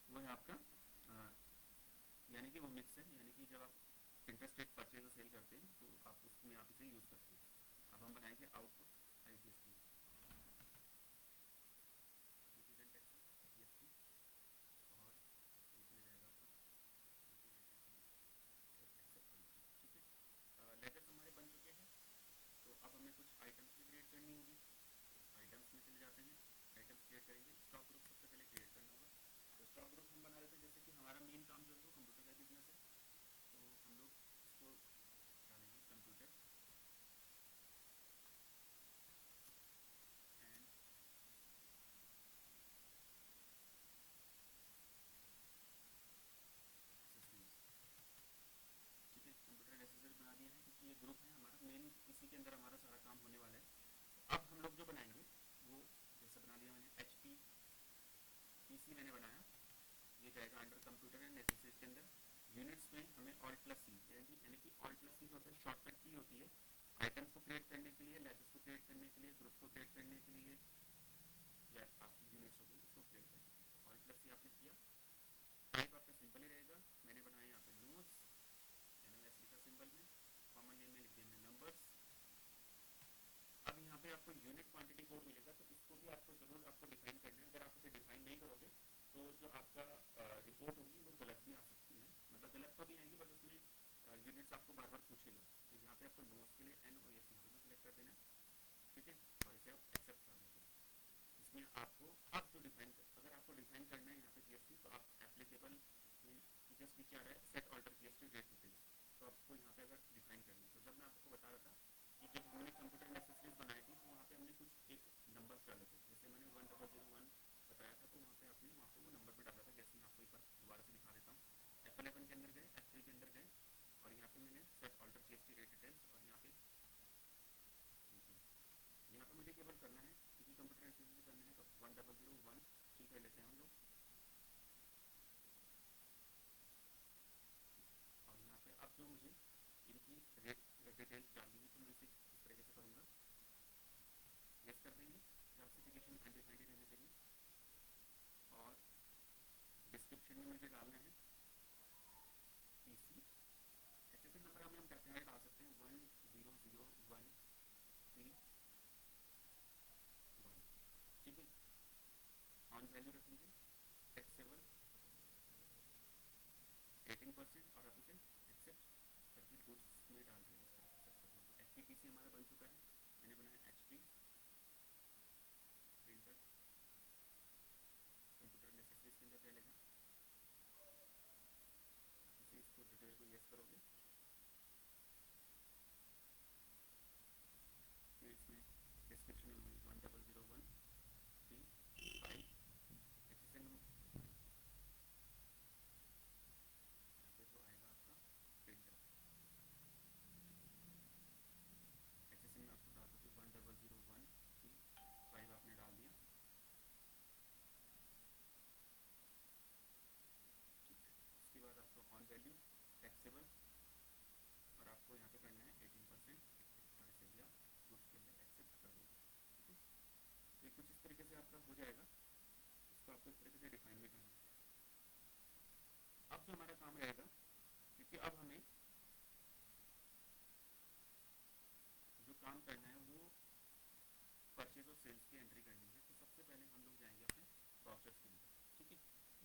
वो है आपका यानी कि वो मिक्स है, यानी कि जब आप इंटरस्टेट परचेज और सेल करते हैं तो आप उसमें आप इसे यूज करते हैं। अब हम बनाएंगे आउटपुट IGST, GST, और ये चले जाएगा आपका ठीक है। लेटर्स हमारे बन चुके हैं, तो अब हमें कुछ आइटम्स भी क्रिएट करनी होगी। आइटम्स में चले जाते हैं, आइटम्स क्रिएट करेंगे। स्टॉक ग्रुप सबसे पहले क्रिएट करना होगा। तो स्टॉक ग्रुप हम बना रहे थे, जैसे कि हमारा मेन काम जो है वो कंप्यूटर का बिजनेस है, तो हम लोग इसको डालेंगे कंप्यूटर एंड एक्सेसरीज, ठीक है। कंप्यूटर एंड एक्सेसरीज बना दिया है क्योंकि ये ग्रुप है हमारा मेन, इसी के अंदर हमारा सारा काम होने वाला है। अब हम लोग जो बनाएंगे वो जैसे बना दिया मैंने HP PC मैंने बनाया, ये जाएगा अंडर कंप्यूटर एंड एक्सेसरीज के अंदर। यूनिट्स में हमें Alt+C यानी कि Alt+C जो होता है शॉर्टकट की होती है आइटम्स को क्रिएट करने के लिए, लेजर्स को क्रिएट करने के लिए, ग्रुप्स को क्रिएट करने के लिए, या आपकी यूनिट्स होगी उसको क्रिएट करने के लिए। Alt+C आपने किया। टाइप आपका सिंपल ही रहेगा, मैंने बनाया यहाँ पे नोट्स, NOS लिखा सिंबल में, कॉमन नेम में लिख दिया मैंने नंबर्स। अब यहाँ पे आपको यूनिट क्वांटिटी कोड मिलेगा, तो इसको भी आपको जरूर आपको डिफाइन करना है। अगर आप इसे डिफाइन नहीं करोगे तो जो आपका रिपोर्ट होगी वो गलत भी आ सकती है, मतलब गलत तो भी आएगी बट उसमें यूनिट्स आपको बार बार पूछेगा। तो यहाँ पे आपको नोट्स के लिए NOS यहाँ पे सिलेक्ट कर देना, ठीक है, और इसे आप एक्सेप्ट कर दोगे। इसमें आपको अब जो डिफाइन, अगर आपको डिफाइन करना है यहाँ पे GST, तो आप एप्लीकेबल में जस्ट नीचे आ रहा है set alter GST rate details, तो आपको यहाँ पे अगर डिफाइन करना है, तो जब मैं आपको बता रहा था कि जब हमने कंप्यूटर में एक्सेसरीज बनाई थी तो वहाँ पे हमने कुछ एक नंबर्स डाले थे, जैसे मैंने 1001 बताया था, तो वहाँ पे आपने वहाँ पे वो नंबर भी डाला था। जैसे मैं आपको एक बार दोबारा से दिखा देता हूँ, F11 के अंदर गए, F3 के अंदर गए, और यहाँ पे मैंने set alter GST rate details, और यहाँ पे मुझे केवल करना है, क्योंकि कंप्यूटर एक्सेसरीज करना है तो 1001 ठीक कर लेते हैं हम लोग। में मुझे डालना है पीसी। HSN नंबर हमें हम कहते हैं डाल सकते हैं 10013 1, ठीक है। ऑन वैल्यू रखेंगे टैक्सेबल 18% और आप इसे एक्सेप्ट करके गुड्स में डाल दिया। एक्सेप्ट कर देंगे। HPPC हमारा बन चुका है, मैंने बनाया HP प्रिंटर। कंप्यूटर नेसेसरीज के अंदर चलेगा, इसे इसको डिटेल को यस करोगे, फिर इसमें डिस्क्रिप्शन में 100135 HSN जो आएगा आपका प्रिंटर। HSN में आपको डाल दो 100135 आपने डाल दिया, ठीक है। इसके बाद आपको ऑन वैल्यू टैक्सेबल और आपको यहाँ पे करना है 18% ऐसे दिया, उसके अंदर एक्सेप्ट कर देंगे, ठीक है। तो कुछ इस तरीके से आपका हो जाएगा, इसको आपको इस तरीके से डिफाइन भी करना है। अब जो हमारा काम रहेगा, क्योंकि अब हमें जो काम करना है वो परचेज और सेल्स की एंट्री करनी है। तो सबसे पहले हम लोग जाएंगे अपने वाउचर्स के अंदर, ठीक है।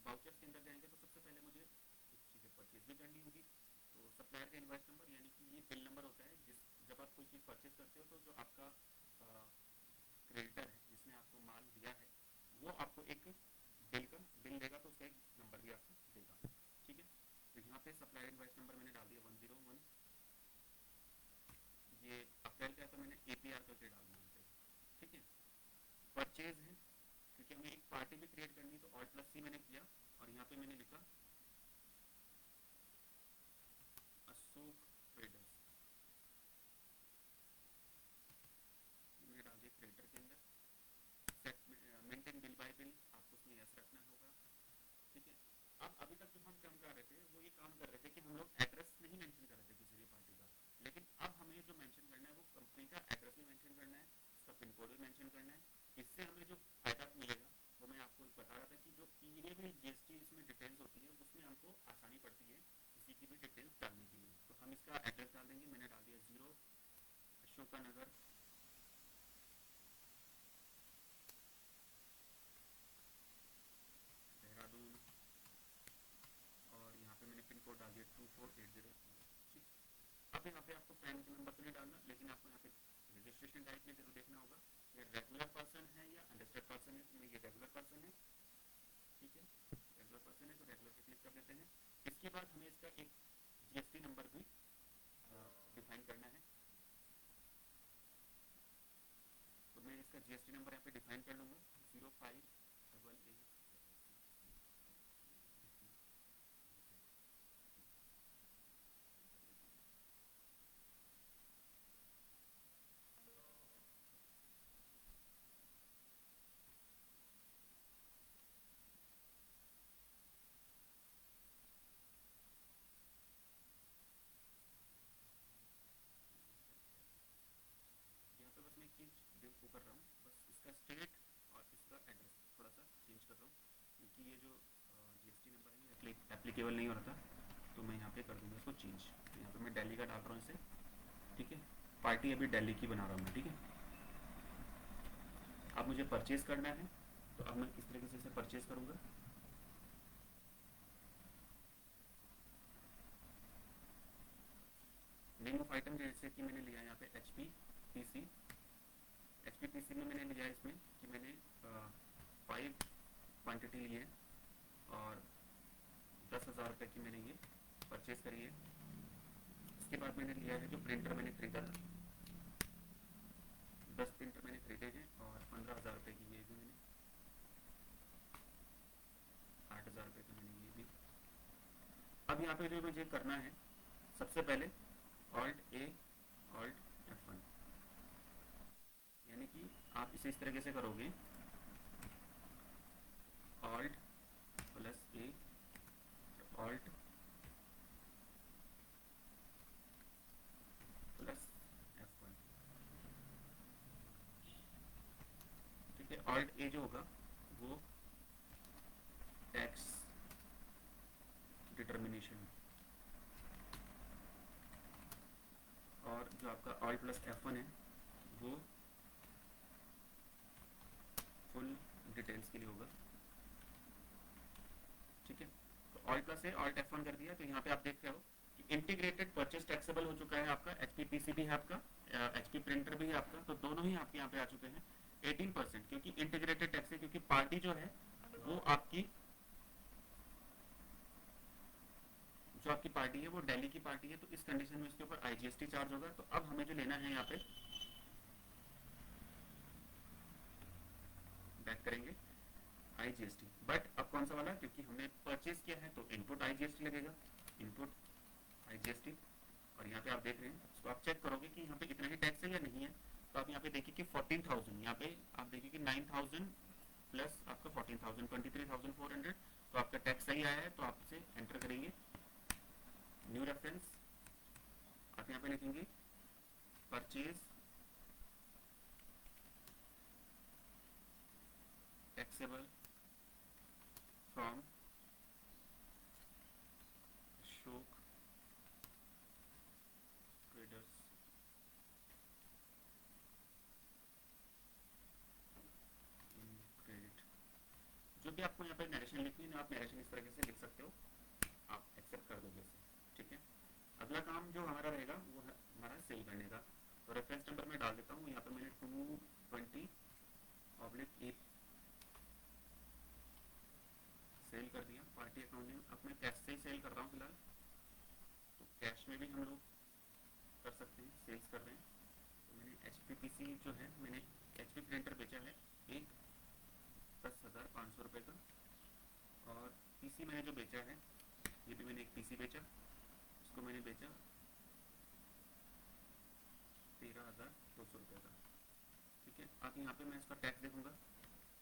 वाउचर्स के अंदर जाएंगे तो सबसे पहले मुझे कुछ चीज़ें परचेज भी करनी होगी। तो सप्लायर का इनवॉइस नंबर यानी कि ये बिल नंबर होता है, जिस जब आप कोई चीज़ परचेज करते हो तो जो आपका क्रेडिटर है जिसने आपको माल दिया है वो आपको एक बिल देगा, तो उसका एक नंबर भी आपको देगा, ठीक है। तो यहाँ पे सप्लायर इनवॉइस नंबर मैंने डाल दिया 101, ये अप्रैल का तो मैंने APR करके डाल दिया, ठीक है। परचेज है, क्योंकि हमें एक पार्टी भी क्रिएट करनी, तो Alt+C मैंने किया और यहाँ पे मैंने लिखा अशोक ट्रेडर्स, मैंने डाल दिया क्रिएटर के अंदर। Set maintain bill bye bill आपको उसमें यस रखना होगा, ठीक है। अब अभी तक जो हम काम कर रहे थे वो ये काम कर रहे थे कि हम लोग एड्रेस नहीं मेंशन कर रहे थे किसी भी पार्टी का, लेकिन अब हमें जो मेंशन करना है वो कंपनी का एड्रेस भी मेंशन करना है, उसका पिन कोड भी मेंशन करना है। इससे हमें जो फायदा मिलेगा वो मैं आपको बता रहा था कि जो ये भी GST इसमें डिटेल्स होती है उसमें हमको आसानी पड़ती है किसी की भी डिटेल्स डालने के लिए। तो हम इसका एड्रेस डाल देंगे, मैंने डाल दिया 0 अशोका नगर देहरादून, और यहाँ पे मैंने पिन कोड डाल दिया 2480, ठीक। अब यहाँ पे आपको पैन का नंबर तो नहीं डालना, लेकिन आपको यहाँ पे रजिस्ट्रेशन टाइप में जरूर देखना होगा ये रेगुलर पर्सन है या अनरजिस्टर्ड पर्सन है। तो ये रेगुलर पर्सन है, ठीक है। रेगुलर पर्सन है तो रेगुलर पे क्लिक कर देते हैं। इसके बाद हमें इसका एक GST नंबर भी डिफाइन करना है, तो मैं इसका GST नंबर यहाँ पे डिफाइन कर लूँगा 0588। यहाँ पे बस मैं एक चीज़ वो कर रहा हूँ, बस इसका स्टेट और इसका एड्रेस थोड़ा सा चेंज कर रहा हूँ, क्योंकि ये जो GST नंबर है ये एप्लीकेबल नहीं हो रहा था, तो मैं यहाँ पे कर दूँगा इसको चेंज। यहाँ पे मैं दिल्ली का डाल रहा हूँ इसे, ठीक है। पार्टी अभी दिल्ली की बना रहा हूँ मैं, ठीक है। अब मुझे परचेज़ करना है, तो अब मैं किस तरीके से इसे परचेज़ करूँगा। नेम ऑफ आइटम जैसे कि मैंने लिया यहाँ पे HPPC में मैंने लिया इसमें कि मैंने 5 क्वांटिटी ली है और 10,000 रुपये की मैंने ये परचेज़ करी है। इसके बाद मैंने लिया है जो प्रिंटर मैंने खरीदा, 10 प्रिंटर मैंने खरीदे हैं और 15,000 रुपये की ये भी मैंने, 8,000 रुपये का मैंने ये भी। अब यहाँ पे जो मुझे करना है सबसे पहले Alt+A Alt+F1, यानी कि आप इसे इस तरीके से करोगे Alt+A Alt+F1, ठीक है। Alt+A जो होगा वो टैक्स इनिशियली। और जो आपका ऑल प्लस F1 है वो फुल डिटेल्स के लिए होगा, ठीक है। तो ऑल प्लस है, ऑल्ट F1 कर दिया, तो यहाँ पे आप देख रहे हो कि इंटीग्रेटेड परचेज टैक्सेबल हो चुका है आपका, HP PC भी है आपका, HP प्रिंटर भी है आपका, तो दोनों ही आपके यहाँ पे आ चुके हैं 18%, क्योंकि इंटीग्रेटेड टैक्स है, क्योंकि पार्टी जो है वो आपकी, जो आपकी पार्टी है वो दिल्ली की पार्टी है, तो इस कंडीशन में इसके ऊपर IGST चार्ज होगा। तो अब हमें जो लेना है यहाँ पे, बैक करेंगे IGST, बट अब कौन सा वाला, क्योंकि हमने परचेज किया है तो इनपुट IGST लगेगा, इनपुट IGST। और यहाँ पे आप देख रहे हैं, इसको आप चेक करोगे कि यहाँ पे इतना ही टैक्स है या नहीं है। तो आप यहाँ पे देखिए कि 14,000, यहाँ पे आप देखिए कि 9,000 प्लस आपका 14,000, 23,400, तो आपका टैक्स सही आया है। तो आप इसे एंटर करेंगे, न्यू रेफरेंस, आप यहाँ पे लिखेंगे purchase taxable from Ashok traders in credit. जो भी आपको यहाँ पे नरेशन लिखनी है, आप नरेशन इस तरीके से लिख सकते हो, आप एक्सेप्ट कर दोगे इसे, ठीक है। अगला काम जो हमारा रहेगा वो है हमारा सेल करने का। तो रेफरेंस नंबर मैं डाल देता हूँ, यहाँ पे मैंने 220/8 सेल कर दिया पार्टी अकाउंट में। अब मैं कैश से ही सेल कर रहा हूँ फिलहाल, तो कैश में भी हम लोग कर सकते हैं, सेल्स कर रहे हैं। तो मैंने HP PC जो है, मैंने HP प्रिंटर बेचा है एक 10,500 रुपये का, और PC मैंने जो बेचा है, ये भी मैंने एक PC बेचा, इसको मैंने बेचा 13,200 रुपये का, ठीक है। अब यहाँ पे मैं इसका टैक्स देखूंगा,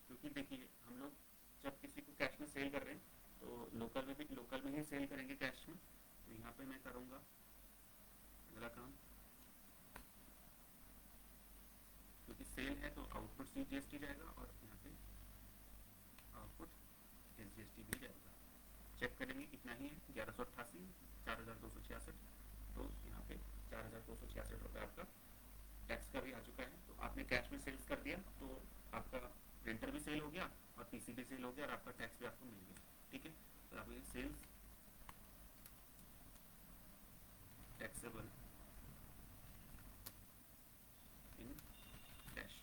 क्योंकि देखिए हम लोग जब किसी को कैश में सेल कर रहे हैं तो लोकल में ही सेल करेंगे कैश में। तो यहाँ पे मैं करूँगा अगला काम, क्योंकि सेल है तो आउटपुट CGST जाएगा, और यहाँ पे आउटपुट SGST भी जाएगा। चेक करेंगे कितना ही है, 1188, 4,266, तो यहाँ पे 4,266 रुपये आपका टैक्स का भी आ चुका है। तो आपने कैश में सेल्स कर दिया, तो आपका प्रिंटर भी सेल हो गया और PC भी सेल हो गया, और आपका टैक्स भी आपको मिल गया, ठीक है। तो आप ये sales taxable in cash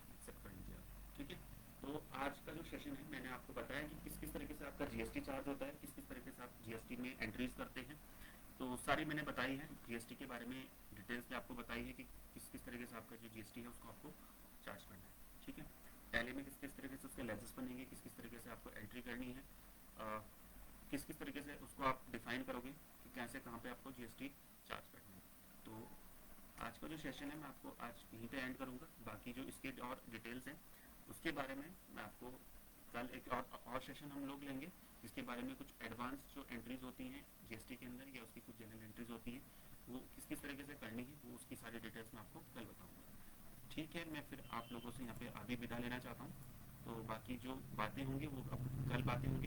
accept कर लीजिए आप, ठीक है। तो आज का जो सेशन है, मैंने आपको बताया कि किस किस तरीके से आपका GST चार्ज होता है, किस किस तरीके से आप GST में एंट्रीज करते हैं। तो सारी मैंने बताई है GST के बारे में, डिटेल्स में आपको बताई है कि किस किस तरीके से आपका जो GST है उसको आपको चार्ज करना है, ठीक है। टैली में किस किस तरीके से उसके लेजेस बनेंगे, किस किस तरीके से आपको एंट्री करनी है, किस किस तरीके से उसको आप डिफाइन करोगे कि कैसे कहाँ पे आपको GST चार्ज करना है। तो आज का जो सेशन है मैं आपको आज यहीं पे एंड करूँगा। बाकी जो इसके और डिटेल्स हैं उसके बारे में मैं आपको कल एक और सेशन हम लोग लेंगे, जिसके बारे में कुछ एडवांस जो एंट्रीज होती हैं GST के अंदर, या उसकी कुछ जनरल एंट्रीज होती हैं, वो किस किस तरीके से करनी है, वो उसकी सारी डिटेल्स मैं आपको कल बताऊँगा, ठीक है। मैं फिर आप लोगों से यहाँ पे आगे विदा लेना चाहता हूँ। तो बाकी जो बातें होंगी वो अब कल बातें होंगी